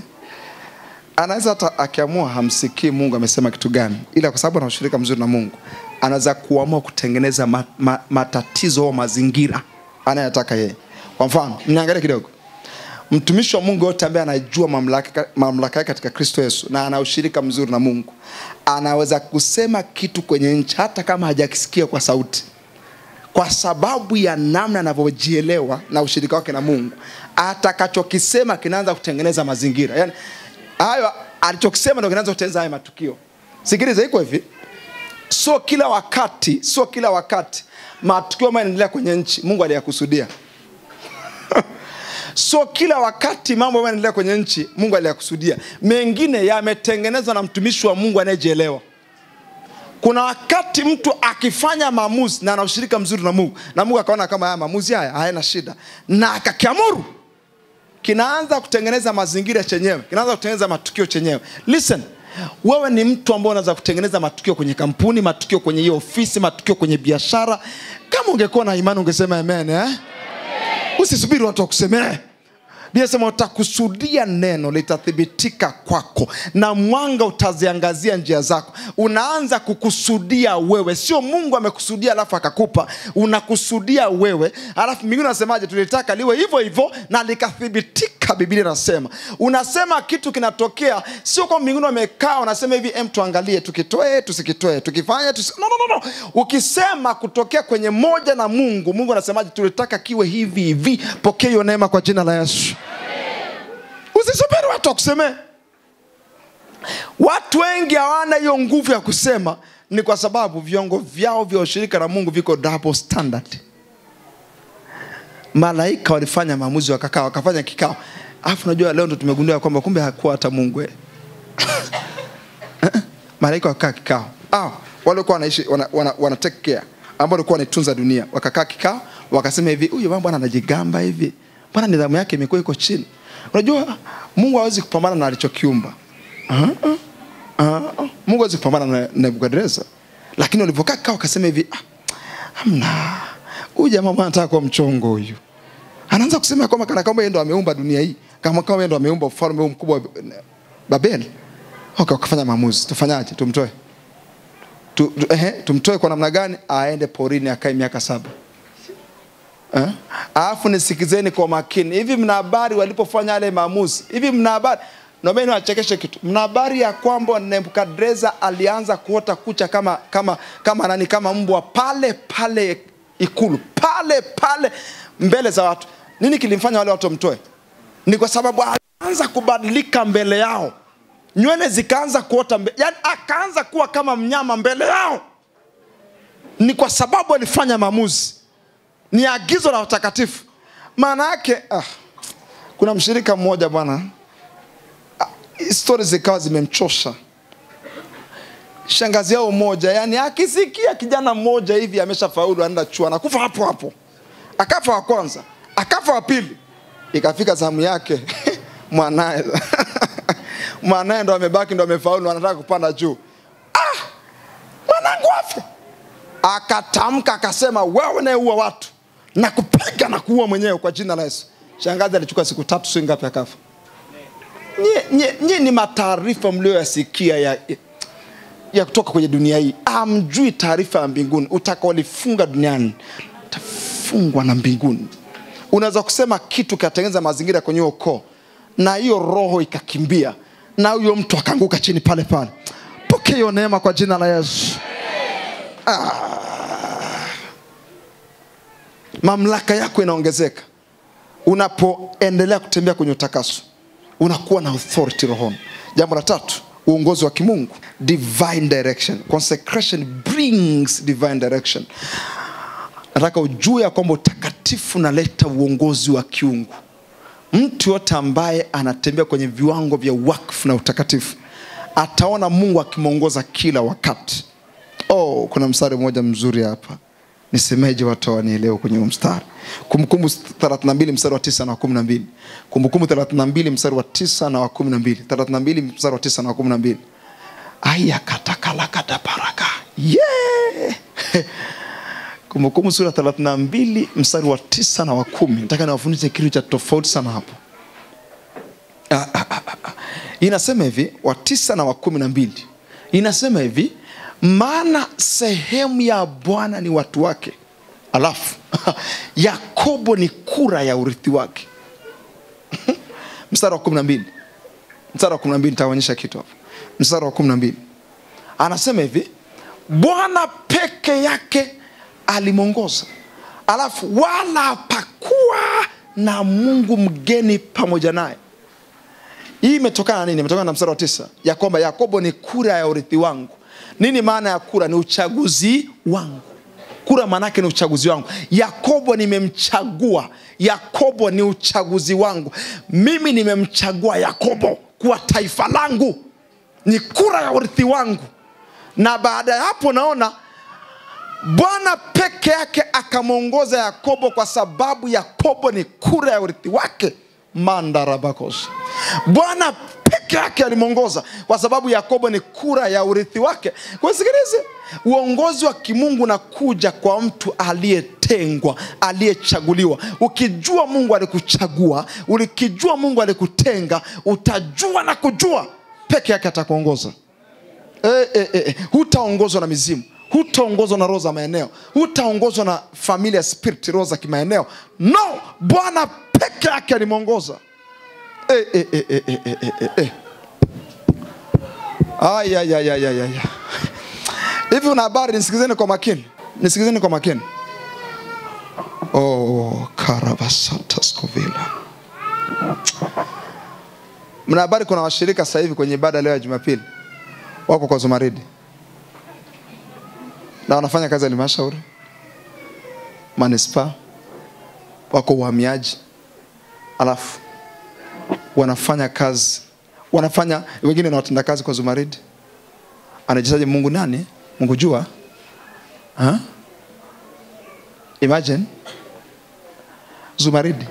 Anaweza hata akiamua hamsikii Mungu amesema kitu gani, ila kwa sababu ana ushirika mzuri na Mungu, anaweza kuamua kutengeneza matatizo au mazingira anayotaka yeye. Kwa mfano, niangalie kidogo. Mtumishi wa Mungu yote ambaye anajua mamlaka yake katika Kristo Yesu na ana ushirika mzuri na Mungu, anaweza kusema kitu kwenye nchi hata kama hajakisikia kwa sauti. Kwa sababu ya namna anavyojielewa na ushirika wake na Mungu, atakachokisema kinaanza kutengeneza mazingira. Yaani hayo alichokisema ndio kinaanza kutengeneza haya matukio. Sikiliza, iko hivi. Sio kila wakati matukio yanaendelea kwenye nchi Mungu aliyakusudia. Sio kila wakati mambo yanaendelea kwenye nchi Mungu aliyakusudia. Mengine yametengenezwa na mtumishi wa Mungu anayejielewa. Kuna wakati mtu akifanya maamuzi na ana ushirika mzuri na Mungu, na Mungu akaona kama haya maamuzi haya hayana shida, na akakiamuru, kinaanza kutengeneza mazingira chenyewe, kinaanza kutengeneza matukio chenyewe. Listen, wewe ni mtu ambaye unaweza kutengeneza matukio kwenye kampuni, matukio kwenye hiyo ofisi, matukio kwenye biashara. Kama ungekuwa na imani ungesema amen, Usisubiri watu wakusemee. Biblia inasema utakusudia neno litathibitika kwako na mwanga utaziangazia njia zako. Unaanza kukusudia wewe, sio Mungu amekusudia alafu akakupa. Unakusudia wewe, alafu mbinguni anasemaje? Tulitaka liwe hivyo hivyo na likathibitika. Biblia inasema unasema kitu kinatokea, sio kwa mbinguni wamekaa unasema hivi tuangalie tukitoe tusikitoe tukifanya no. Ukisema kutokea kwenye moja na Mungu, Mungu anasemaje? Tulitaka kiwe hivi hivi. Pokea hiyo neema kwa jina la Yesu. Usisubiri watu wakuseme. Watu wengi hawana hiyo nguvu ya kusema, ni kwa sababu viongo vyao vya ushirika na Mungu viko double standard. Malaika walifanya maamuzi wakafanya kikao. Alafu unajua leo ndo tumegundua kwamba kumbe hakuwa hata Mungu. Malaika wakakaa kikao. Wale walikuwa wanaishi wana take care, ambao walikuwa wanatunza dunia, wakakaa kikao wakasema hivi, huyu bwana anajigamba hivi. Bwana nidhamu yake imekuwa iko chini. Unajua Mungu hawezi kupambana na alichokiumba. Mungu hawezi kupambana na Nebukadneza. Lakini walipokaa kikao wakasema hivi, hamna. Huyu jamaa anataka kuwa mchongo huyu. Anaanza kusema kama kana kwamba yeye ndo ameumba dunia hii, kama yeye ndo ameumba ufalme huu mkubwa wa Babeli. Wakafanya maamuzi, tufanyaje? Tumtoe. Tumtoe kwa namna gani? Aende porini akae miaka 7. Alafu nisikizeni kwa makini. Hivi mna habari walipofanya yale maamuzi? Hivi mna habari? Naomba niwachekeshe kitu. Mna habari ya kwamba Nebukadneza alianza kuota kucha kama mbwa pale ikulu, pale mbele za watu. Nini kilimfanya wale watu mtoe? Ni kwa sababu alianza kubadilika mbele yao. Nywele zikaanza kuota yani akaanza kuwa kama mnyama mbele yao. Ni kwa sababu alifanya maamuzi. Ni agizo la watakatifu. Maana yake kuna mshirika mmoja bwana, stories zikawa zimemchosha. Shangazi yao mmoja, yani akisikia kijana mmoja hivi ameshafaulu anaenda chuo, anakufa hapo hapo. Akafa wa kwanza, akafa wa pili. Ikafika zamu yake mwanae ndo amebaki, ndo amefaulu, anataka kupanda juu. Mwanangu afe. Akatamka akasema, wewe na uua watu na kupiga na kuua mwenyewe kwa jina la Yesu. Shangazi alichukua siku 3 sio ngapi akafa. Nye ni mataarifa mlioyasikia ya kutoka kwenye dunia hii. Amjui taarifa ya mbinguni. Utakaolifunga duniani utafungwa na mbinguni. Unaweza kusema kitu katengeneza mazingira kwenye ukoo, na hiyo roho ikakimbia, na huyo mtu akaanguka chini pale. Pokea hiyo neema kwa jina la Yesu. Mamlaka yako inaongezeka unapoendelea kutembea kwenye utakaso. Unakuwa na authority rohoni. Jambo la 3, uongozi wa kimungu, divine direction. Consecration brings divine direction. Nataka ujue ya kwamba utakatifu unaleta uongozi wa kiungu. Mtu yote ambaye anatembea kwenye viwango vya wakfu na utakatifu ataona Mungu akimuongoza kila wakati. Kuna mstari mmoja mzuri hapa. Nisemeje watu wanielewe kwenye mstari? Kumbukumbu 32 mstari wa 9 na 12. Kumbukumbu 32 mstari wa 9 na 12. 32 mstari wa 9 na 12. Aya katakala katabaraka. Kumbukumbu sura 32 mstari wa 9 na 10. Nataka niwafundishe kitu cha tofauti sana hapo. Inasema hivi, wa 9 na 12. Inasema hivi, maana sehemu ya Bwana ni watu wake, alafu Yakobo ni kura ya urithi wake. Mstari wa 12. Mstari wa 12 nitaonyesha kitu hapo. Mstari wa 12. Anasema hivi, Bwana peke yake alimongoza, alafu wala hapakuwa na Mungu mgeni pamoja naye. Hii imetokana na nini? Imetokana na mstari wa 9 ya kwamba Yakobo ni kura ya urithi wangu. Nini maana ya kura? Ni uchaguzi wangu. Kura maana yake ni uchaguzi wangu. Yakobo nimemchagua. Yakobo ni uchaguzi wangu. Mimi nimemchagua Yakobo kuwa taifa langu. Ni kura ya urithi wangu. Na baada ya hapo naona Bwana peke yake akamuongoza Yakobo kwa sababu Yakobo ni kura ya urithi wake. Mandarabakos. Bwana peke peke yake alimuongoza, kwa sababu Yakobo ni kura ya urithi wake. Kwa sikilize, uongozi wa kimungu unakuja kwa mtu aliyetengwa, aliyechaguliwa. Ukijua Mungu alikuchagua, ukijua Mungu alikutenga, utajua na kujua peke yake atakuongoza. Hutaongozwa na mizimu, hutaongozwa na roho za maeneo, hutaongozwa na familia spirit, roho za kimaeneo. No, Bwana peke yake alimuongoza. Hivi una habari? Nisikizeni kwa makini, nisikizeni kwa makini. Karabasata skovila. Mna habari kuna washirika sasa hivi kwenye ibada leo ya Jumapili wako kwa Zumaridi na wanafanya kazi ya halmashauri, manispa, wako uhamiaji, alafu wanafanya kazi, wanafanya wengine na watenda kazi kwa Zumaridi. Anajisaje Mungu nani? Mungu jua. Imagine Zumaridi,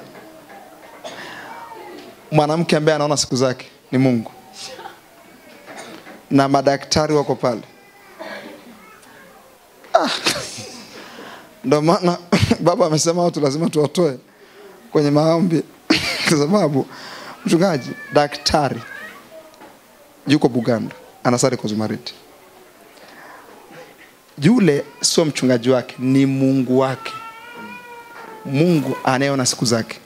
mwanamke ambaye anaona siku zake ni Mungu, na madaktari wako pale. Ndio maana baba amesema watu lazima tuwatoe kwenye maombi kwa sababu mchungaji, daktari yuko Buganda, anasali kwa Zumaridi. Yule sio mchungaji wake, ni Mungu wake. Mungu anayeona siku zake.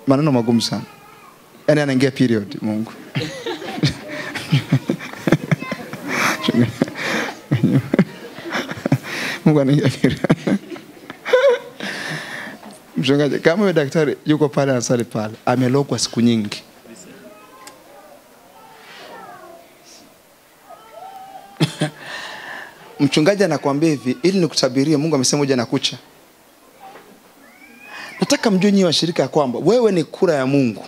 Maneno magumu sana. Yaani anaingia period Mungu. Mungu anaingia period. Mchungaji, kama wewe daktari yuko pale anasali pale, amelogwa siku nyingi. Mchungaji anakuambia hivi, ili nikutabirie Mungu amesema uje na kucha. Nataka mjue nyinyi washirika kwamba wewe ni kura ya Mungu.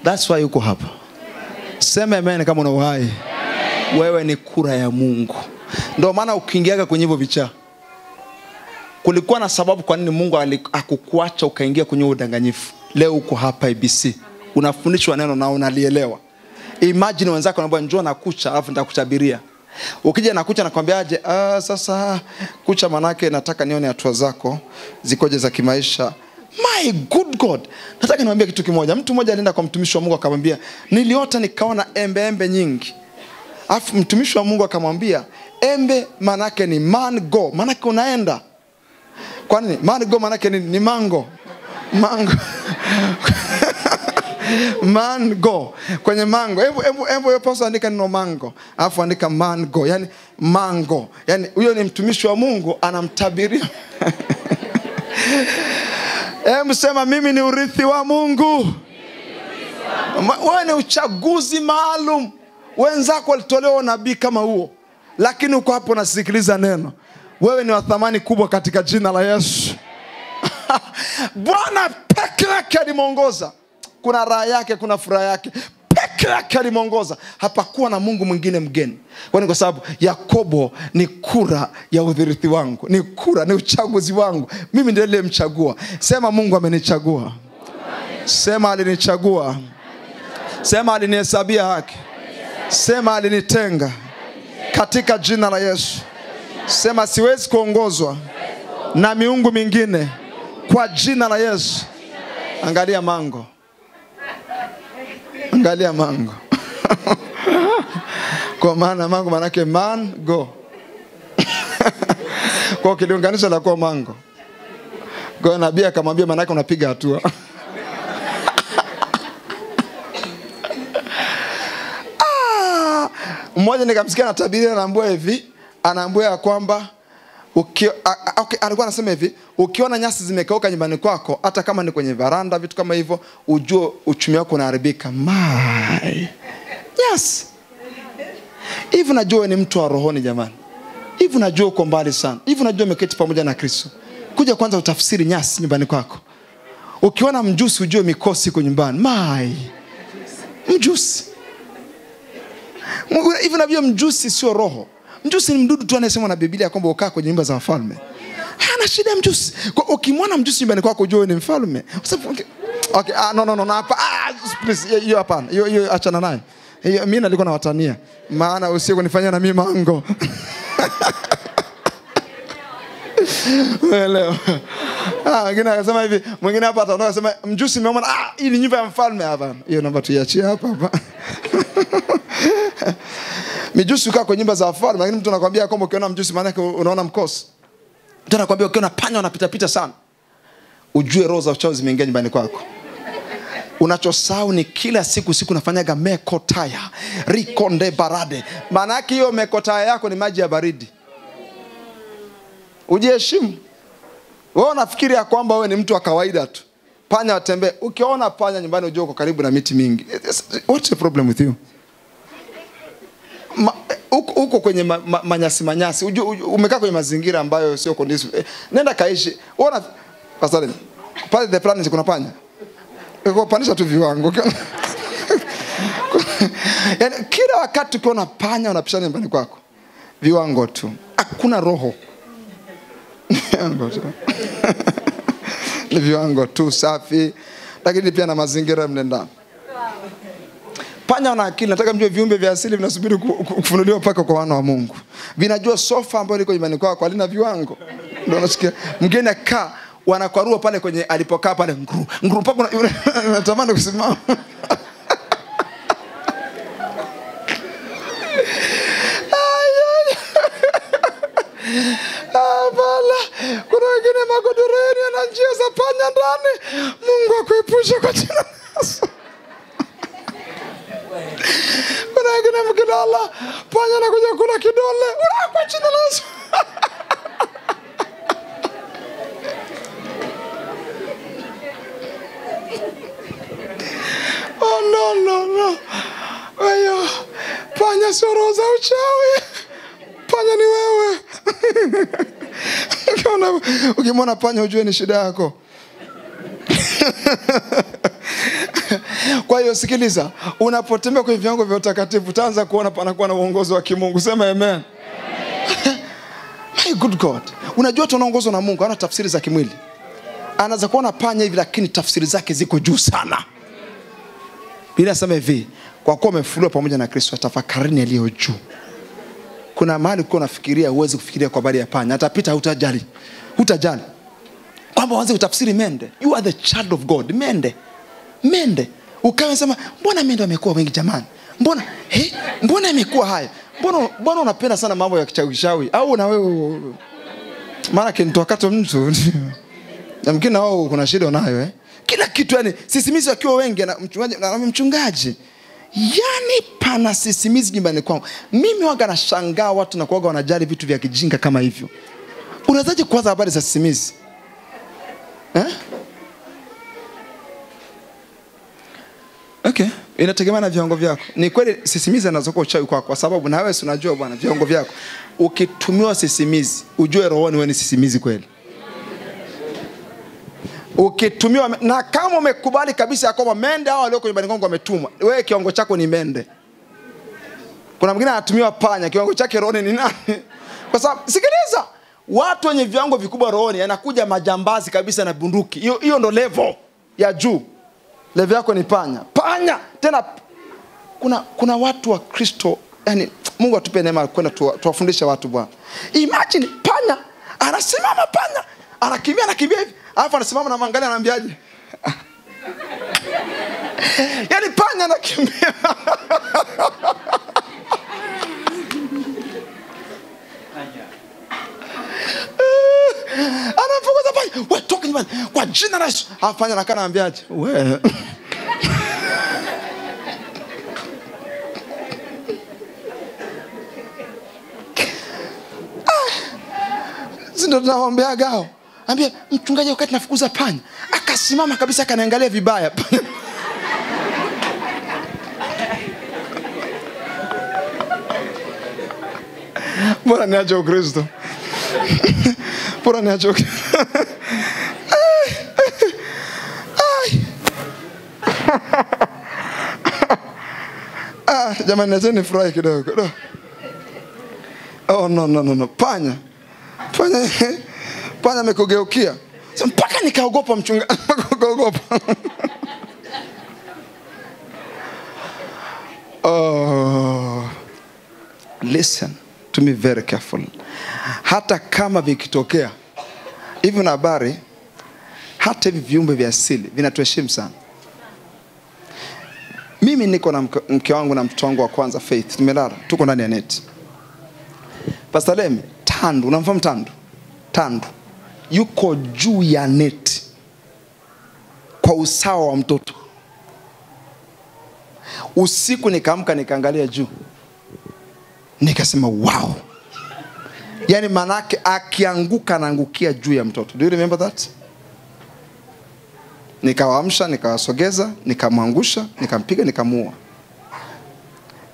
That's why uko hapa. Sema amen kama una uhai. Wewe ni kura ya Mungu. Ndio maana ukiingiaga kwenye hivyo vichaa, kulikuwa na sababu kwa nini Mungu akukuacha ukaingia kwenye udanganyifu. Leo uko hapa ABC. Unafundishwa neno na unalielewa. Imagine wenzako wanaambia njoo na kucha alafu nitakutabiria. Ukija na kucha nakwambiaje, sasa kucha manake nataka nione hatua zako zikoje za kimaisha. My good God. Nataka niwaambie kitu kimoja. Mtu mmoja alienda kwa mtumishi wa Mungu akamwambia, niliota nikaona embe nyingi. Alafu mtumishi wa Mungu akamwambia, embe manake ni man go, manake unaenda. Kwa nini? Man go manake ni mango. Mango. Man go. Kwenye mango. Hebu posa andika neno mango. Alafu andika man go. Yani mango. Yani huyo ni mtumishi wa Mungu anamtabiria. Sema mimi ni urithi wa Mungu. Wewe ni uchaguzi maalum. Wenzako walitolewa nabii kama huo, lakini uko hapo unasikiliza neno. Wewe ni wa thamani kubwa katika jina la Yesu. Bwana peke yake alimuongoza. Kuna raha yake, kuna furaha yake. Peke yake alimuongoza. Hapakuwa na Mungu mwingine mgeni. Kwa sababu Yakobo ni kura ya urithi wangu. Ni kura, ni uchaguzi wangu. Mimi ndiye nilimchagua. Sema Mungu amenichagua. Sema alinichagua. Sema alinihesabia haki. Sema alinitenga katika jina la Yesu. Sema siwezi kuongozwa na miungu mingine kwa jina la Yesu. Angalia mango. Angalia mango. Kwa maana mango manake man go. Kwa kiliunganisha la kwa mango. Kwa nabii akamwambia manake unapiga hatua. Mmoja nikamsikia anatabiria, anaambia hivi, anaambia kwamba alikuwa anasema hivi, ukiona nyasi zimekauka nyumbani kwako, hata kama ni kwenye varanda vitu kama hivyo, ujue uchumi wako unaharibika. Yes. Hivi najua ni mtu wa rohoni jamani. Hivi najua uko mbali sana. Hivi najua umeketi pamoja na Kristo. Kuja kwanza utafsiri nyasi nyumbani kwako. Ukiona mjusi ujue mikosi iko nyumbani. Mjusi. Hivi najua mjusi sio roho. Mjusi ni mdudu tu anayesema na Biblia kwamba ukaa kwenye nyumba za wafalme. Hana Kuna shida ya mjusi. Ukimwona mjusi nyumbani kwako ujue ni mfalme. Okay, no, hapa. Please, hiyo hapana. Hiyo achana nayo. Mimi nilikuwa nawatania. Maana usiku nifanyia na mimi mango. Leo. Mwingine akasema hivi, mwingine hapa ataona akasema mjusi nimeona hii ni nyumba ya mfalme hapa. Hiyo namba tuiachie hapa. Mijusi ukaa kwa nyumba za wafalme, lakini mtu anakuambia kwamba ukiona mjusi maana yake unaona mkosi. Mtu anakuambia ukiona panya wanapita sana, ujue roho za uchawi zimeingia nyumbani kwako. Unachosahau ni kila siku unafanyaga mekotaya, rikonde barade. Maana yake hiyo mekotaya yako ni maji ya baridi. Ujiheshimu. Wewe unafikiri ya kwamba wewe ni mtu wa kawaida tu. Panya watembee. Ukiona panya nyumbani ujue uko karibu na miti mingi. What's the problem with you? Uko kwenye manyasi. Umekaa kwenye mazingira ambayo sio conducive. Nenda kaishi. Unaona pastor, pale the planet kuna panya. Uko panisha tu viwango. Yaani kila wakati ukiona panya unapishana nyumbani kwako. Viwango tu. Hakuna roho. Ni viwango tu safi, lakini pia na mazingira mnenda. Panya wana akili. Nataka mjue viumbe vya asili vinasubiri kufunuliwa paka kwa wana wa Mungu. Vinajua sofa ambayo liko nyumbani kwako halina viwango. Ndio unasikia mgeni akaa wanakwarua pale kwenye alipokaa pale nguru paka unatamani kusimama. Kuna wengine magodoroni na njia za panya ndani. Mungu akuepushe kwa jina la Yesu. Kuna wengine mkilala panya anakuja kula kidole. Kwa jina la Yesu. Oh no. Ayo, panya sio roho za uchawi. Panya ni wewe. Ukimwona panya ujue ni shida yako. Kwa hiyo sikiliza, unapotembea kwenye viwango vya utakatifu utaanza kuona panakuwa na uongozi wa kimungu. Sema amen. My good God. Unajua tunaongozwa na Mungu, hana tafsiri za kimwili. Anaweza kuona panya hivi lakini tafsiri zake ziko juu sana. Biblia inasema hivi, kwa kuwa umefufuliwa pamoja na Kristo, tafakarini yaliyo juu. Kuna mahali uko unafikiria uweze kufikiria kwa habari ya panya, atapita hutajali. Kwamba uanze kutafsiri mende. You are the child of God. Mende. Ukawa sema mbona mende wamekuwa wengi jamani? Mbona imekuwa haya? Mbona unapenda sana mambo ya kichawi? Au na wewe maana kinitokata mtu. Yamkini wao kuna shida nayo Kila kitu yani sisimizi wakiwa wengi na mchungaji. Yani pana sisimizi nyumbani kwangu. Mimi waga nashangaa watu na kuwaga wanajali vitu vya kijinga kama hivyo. Unawezaje kuanza habari za sisimizi? Okay, inategemea na viwango vyako. Ni kweli sisimizi anazokuwa uchawi kwako kwa sababu na wewe unajua bwana viwango vyako. Ukitumiwa sisimizi, ujue rohoni wewe ni sisimizi kweli. Ukitumiwa na kama umekubali kabisa kwamba mende hao walioko nyumbani kwangu wametumwa, wewe kiwango chako ni mende. Kuna mwingine anatumiwa panya, kiwango chake rohoni ni nani? Kwa sababu sikiliza, watu wenye viwango vikubwa rohoni anakuja majambazi kabisa na bunduki. Hiyo ndo level ya juu. Level yako ni panya. Tena kuna watu wa Kristo, yani Mungu atupe neema kwenda tuwafundishe watu bwana. Imagine panya anasimama, anakimbia hivi. Alafu anasimama na mangalia anambiaje? Yaani panya anakimbia. Anafukuza panya. Wewe toka nyumbani kwa jina la Yesu. Alafu panya anakaa anambiaje? Wewe. Ndio tunawaambia gao. Ambia mchungaji wakati nafukuza panya, akasimama kabisa akaniangalia vibaya. Bora niache Ukristo. Jamani nacheni furahi kidogo. Oh no. Panya panya amekugeukia. So, mpaka nikaogopa mchungaji. Nikaogopa. Listen to me very carefully. Hata kama vikitokea hivi na habari, hata hivi viumbe vya asili vinatuheshimu sana. Mimi niko na mke wangu na mtoto wangu wa kwanza Faith, tumelala, tuko ndani ya neti. Pastor Lemi, Tandu, unamfahamu Tandu? Tandu yuko juu ya neti kwa usawa wa mtoto. Usiku nikaamka nikaangalia juu, nikasema wow. Yani manake akianguka anaangukia juu ya mtoto. Do you remember that? Nikawaamsha, nikawasogeza, nikamwangusha, nikampiga, nikamuua.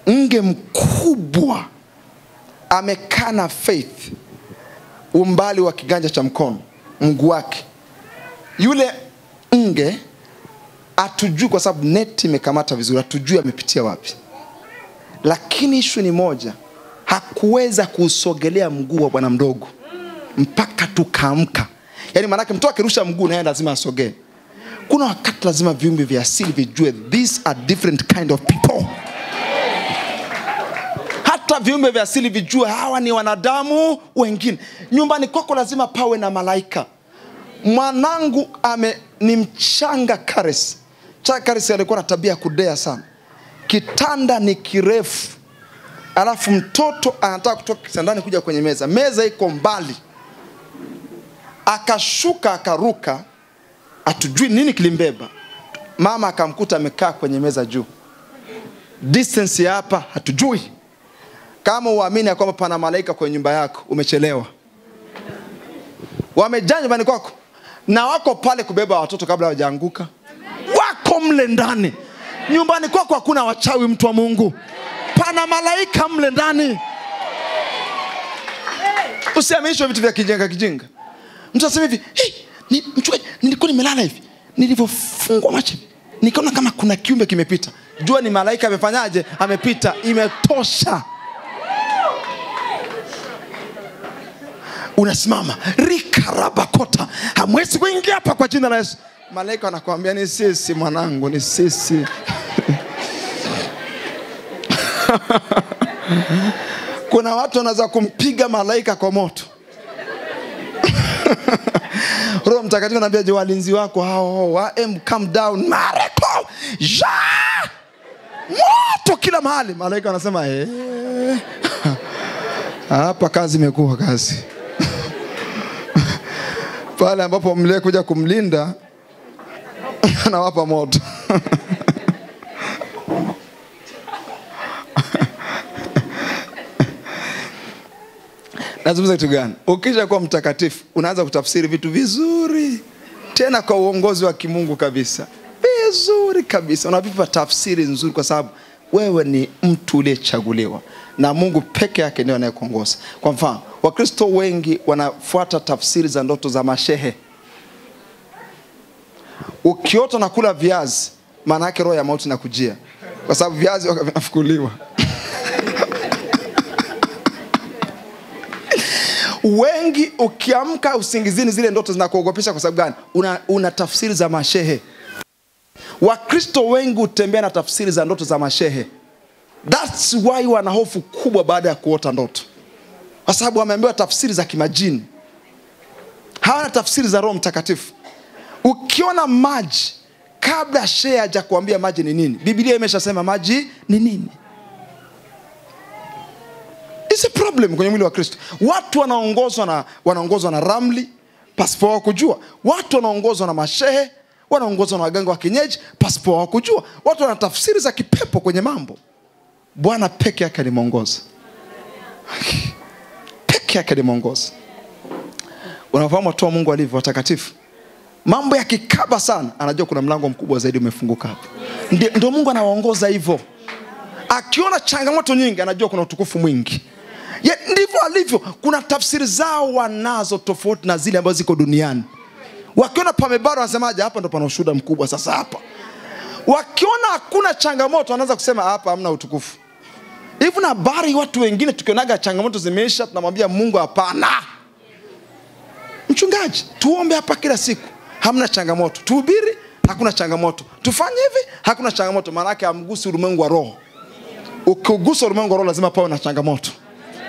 Nge mkubwa amekaa na Faith umbali wa kiganja cha mkono, mguu wake. Yule nge atujui kwa sababu neti imekamata vizuri, atujui amepitia wapi. Lakini issue ni moja, hakuweza kusogelea mguu wa bwana mdogo mpaka tukaamka. Yani manake mtu akirusha mguu na yeye lazima asogee. Kuna wakati lazima viumbe vya asili vijue these are different kind of people. Hata viumbe vya asili vijue hawa ni wanadamu wengine. Nyumbani kwako lazima pawe na malaika. Mwanangu ni mchanga Karis. Karis alikuwa na tabia kudea sana. Kitanda ni kirefu, alafu mtoto anataka kutoka kitandani kuja kwenye meza. Meza iko mbali. Akashuka akaruka, atujui nini kilimbeba. Mama akamkuta amekaa kwenye meza juu. Distance ya hapa hatujui. Kama uamini kwamba pana malaika kwenye nyumba yako, umechelewa. Wamejaa nyumbani kwako na wako pale kubeba watoto kabla hawajaanguka. Wako mle ndani. Nyumbani kwako hakuna wachawi, mtu wa Mungu. Pana malaika mle ndani. Usiamishwe vitu vya kijinga. Mtu aseme hivi, hey, mchungaji, nilikuwa nimelala hivi, nilipofungua macho nikaona kama kuna kiumbe kimepita. Jua ni malaika amefanyaje? Amepita. Imetosha. Unasimama, rikarabakota, hamwezi kuingia hapa kwa jina la Yesu. Malaika anakuambia ni sisi mwanangu, ni sisi. Kuna watu wanaweza kumpiga malaika kwa moto. Roho Mtakatifu anambia je, walinzi wako hao come down, mareko ja moto kila mahali. Malaika anasema hapa kazi imekuwa kazi. Pale ambapo mle kuja kumlinda anawapa moto. Nazungumza kitu gani? Ukisha kuwa mtakatifu unaanza kutafsiri vitu vizuri, tena kwa uongozi wa kimungu kabisa. Vizuri kabisa. Unavipa tafsiri nzuri kwa sababu wewe ni mtu uliyechaguliwa na Mungu peke yake ndiye anayekuongoza. Kwa mfano, Wakristo wengi wanafuata tafsiri za ndoto za mashehe. Ukiota na kula viazi, maana yake roho ya mauti inakujia, kwa sababu viazi vinafukuliwa. Wengi ukiamka usingizini zile ndoto zinakuogopesha kwa sababu gani? Una tafsiri za mashehe. Wakristo wengi utembea na tafsiri za ndoto za mashehe. That's why wana hofu kubwa baada ya kuota ndoto. Kwa sababu wameambiwa tafsiri za kimajini. Hawana tafsiri za Roho Mtakatifu. Ukiona maji, kabla shehe hajakuambia maji ni nini, Biblia imeshasema maji ni nini. It's a problem kwenye mwili wa Kristo. Watu wanaongozwa na ramli pasipo wao kujua. Watu wanaongozwa na mashehe, wanaongozwa na waganga wa kienyeji pasipo wao kujua. Watu wana tafsiri za kipepo kwenye mambo. Bwana peke yake alimuongoza. Peke yake alimuongoza. Unafahamu watu wa Mungu alivyo watakatifu? Mambo ya kikaba sana, anajua kuna mlango mkubwa zaidi umefunguka hapa. Ndio Mungu anawaongoza hivyo. Akiona changamoto nyingi anajua kuna utukufu mwingi. Ndivyo alivyo. Kuna tafsiri zao wanazo tofauti na zile ambazo ziko duniani. Wakiona pamebaro wanasemaje, hapa ndo pana ushuhuda mkubwa sasa hapa. Wakiona hakuna changamoto wanaanza kusema hapa hamna utukufu. Hivi na habari watu wengine tukionaga changamoto zimeisha tunamwambia Mungu hapana. Mchungaji, tuombe hapa kila siku, hamna changamoto. Tuhubiri, hakuna changamoto. Tufanye hivi, hakuna changamoto. Maana yake amgusi ulimwengu wa roho. Ukigusa ulimwengu wa roho lazima pawe na changamoto.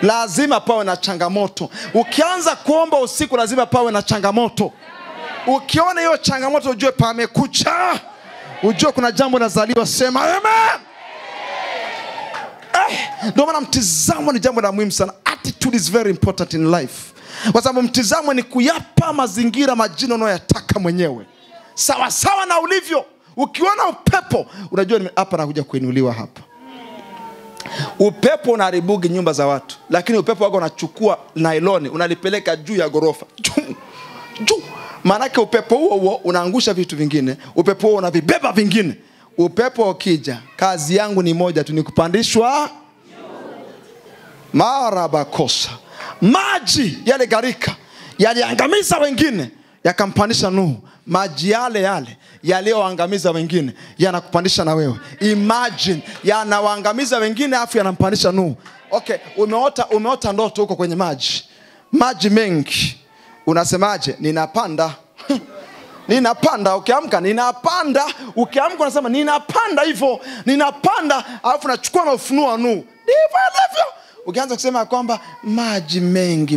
Lazima pawe na changamoto. Ukianza kuomba usiku lazima pawe na changamoto. Ukiona hiyo changamoto ujue pamekucha. Ujue kuna jambo linazaliwa, sema amen. Ndio maana mtizamo ni jambo la muhimu sana. Attitude is very important in life. Kwa sababu mtizamo ni kuyapa mazingira majina unayotaka mwenyewe. Sawa sawa na ulivyo. Ukiona upepo unajua hapa nakuja kuinuliwa hapa. Upepo unaharibugi nyumba za watu, lakini upepo wako unachukua nailoni unalipeleka juu ya gorofa. Juu. Maana yake upepo huo unaangusha vitu vingine, upepo huo unavibeba vingine. Upepo ukija, kazi yangu ni moja tu, ni kupandishwa. Marabakosa. Maji yale gharika yaliangamiza wengine, yakampandisha Nuhu. Maji yale yaliyoangamiza wengine yanakupandisha na wewe. Imagine, yanawaangamiza wengine afu yanampandisha Nuhu. Okay, umeota ndoto huko kwenye maji mengi. Unasemaje? Ninapanda. Ninapanda. Ukiamka ninapanda. Ukiamka unasema ninapanda hivyo. Ninapanda, alafu unachukua na ufunuo wa Nuhu. Ndivyo ilivyo. Ukianza kusema kwamba maji mengi,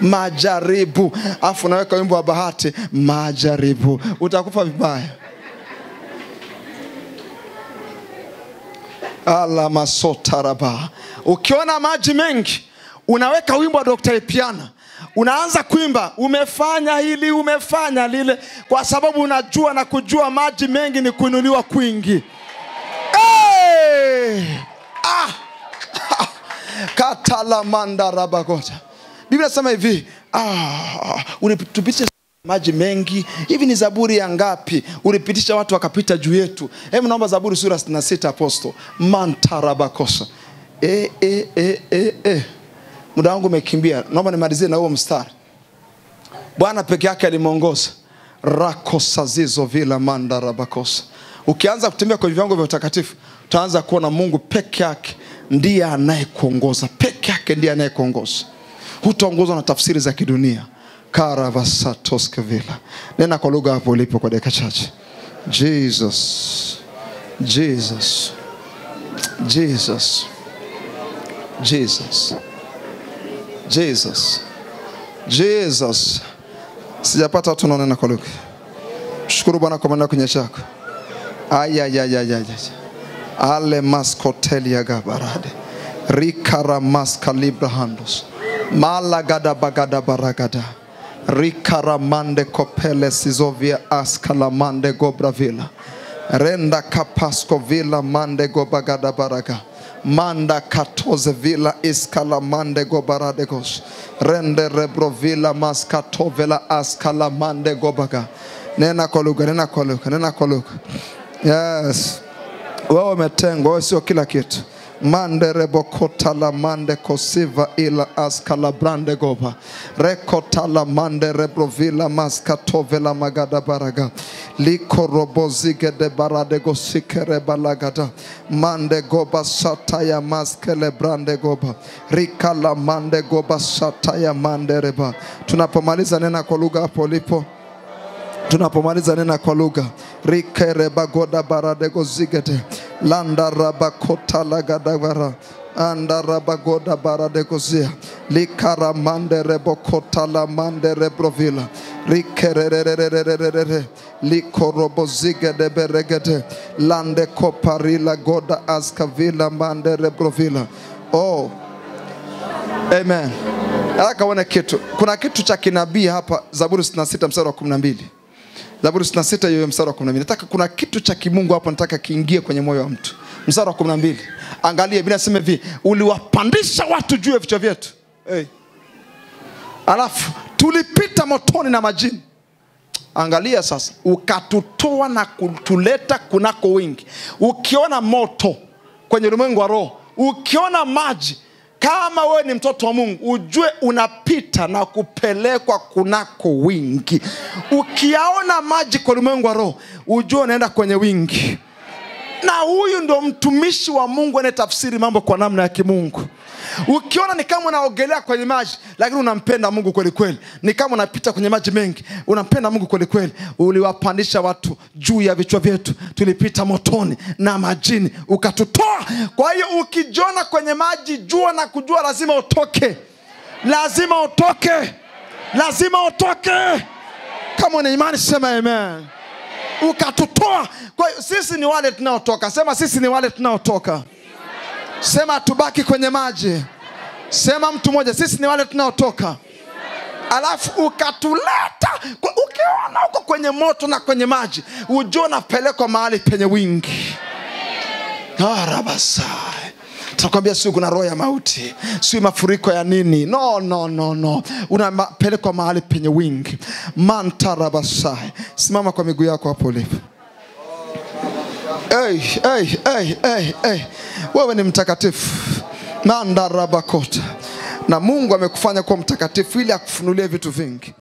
majaribu, afu unaweka wimbo wa Bahati, majaribu, utakufa vibaya. Ala masotaraba. Ukiona maji mengi, unaweka wimbo wa Dr. Piana. Unaanza kuimba, umefanya hili, umefanya lile, kwa sababu unajua na kujua maji mengi ni kuinuliwa kwingi. Katala manda rabagota. Biblia inasema hivi, ulitupitisha maji mengi. Hivi ni Zaburi ya ngapi? Ulipitisha watu wakapita juu yetu. Hebu naomba Zaburi sura 66 Apostle. Mantarabakosa. Muda wangu umekimbia. Naomba nimalizie na huo mstari. Bwana peke yake alimuongoza. Rakosa zizo vila manda rabakosa. Ukianza kutembea kwa viwango vya utakatifu, utaanza kuona Mungu peke yake ndiye anayekuongoza. Peke yake ndiye anayekuongoza. Hutaongozwa na tafsiri za kidunia. Karavasatoskevila. Nena kwa lugha hapo ulipo kwa dakika chache. Jesus. Jesus. Jesus. Jesus. Jesus. Jesus. Sijapata watu wanaonena kwa lugha. Shukuru Bwana kwa maneno kwenye chako. Ale maskotelia gabarade. Rikara maskalibra handos. Malagada bagada baragada. Rikara mande kopele sizovia askala mande gobravila. Renda kapasko vila mande gobagada baraga. Manda katoze vila iskala mande gobarade gos. Rende rebrovila maskatovela askala mande gobaga. Nena koluga, nena koluga, nena koluga. Yes. Wewe umetengwa, wewe sio kila kitu. Mande rebokota la mande kosiva ila askala brande goba. Rekota la mande rebrovila maskatovela magada baraga. Liko robozige de barade gosikere balagada. Mande goba sataya maskele brande goba. Rika la mande goba sataya mande reba. Tunapomaliza nena kwa lugha hapo ulipo. Tunapomaliza nena kwa lugha. Rikere bagoda barade gozigete. Landa rabakota lagadavara. Anda rabagoda barade gozia. Likara mande rebokota la mande rebrovila. Rikererererererere. Likorobozige de beregete. Lande koparila goda askavila mande rebrovila. Oh. Amen. Nataka uone kitu. Kuna kitu cha kinabii hapa Zaburi 66 mstari wa 12. Zaburi 66 hiyo mstari wa 12. Nataka kuna kitu cha kimungu hapo nataka kiingie kwenye moyo wa mtu. Mstari wa 12. Angalia Biblia inasema hivi, uliwapandisha watu juu ya vichwa vyetu. Alafu tulipita motoni na majini. Angalia sasa, ukatutoa na kutuleta kunako wingi. Ukiona moto kwenye ulimwengu wa roho, ukiona maji, kama wewe ni mtoto wa Mungu, ujue unapita na kupelekwa kunako wingi. Ukiaona maji kwa ulimwengu wa roho, ujue unaenda kwenye wingi. Na huyu ndo mtumishi wa Mungu anayetafsiri mambo kwa namna ya kimungu. Ukiona ni kama unaogelea kwenye maji lakini unampenda Mungu kweli kweli, ni kama unapita kwenye maji mengi unampenda Mungu kweli kweli. Uliwapandisha watu juu ya vichwa vyetu, tulipita motoni na majini ukatutoa. Kwa hiyo ukijiona kwenye maji, jua na kujua lazima utoke. Lazima utoke. Lazima utoke. Kama una imani sema amen. Ukatutoa. Kwa hiyo sisi ni wale tunaotoka. Sema sisi ni wale tunaotoka. Sema tubaki kwenye maji. Sema mtu mmoja, sisi ni wale tunaotoka. Alafu ukatuleta. Ukiona uko kwenye moto na kwenye maji, ujue unapelekwa mahali penye wingi. Arabasai. Tunakwambia si kuna roho ya mauti, si mafuriko ya nini. No. Unapelekwa mahali penye wingi. Mantarabasai. Simama kwa miguu yako hapo ulipo. Wewe ni mtakatifu. Mandarabakota. Na Mungu amekufanya kuwa mtakatifu ili akufunulie vitu vingi.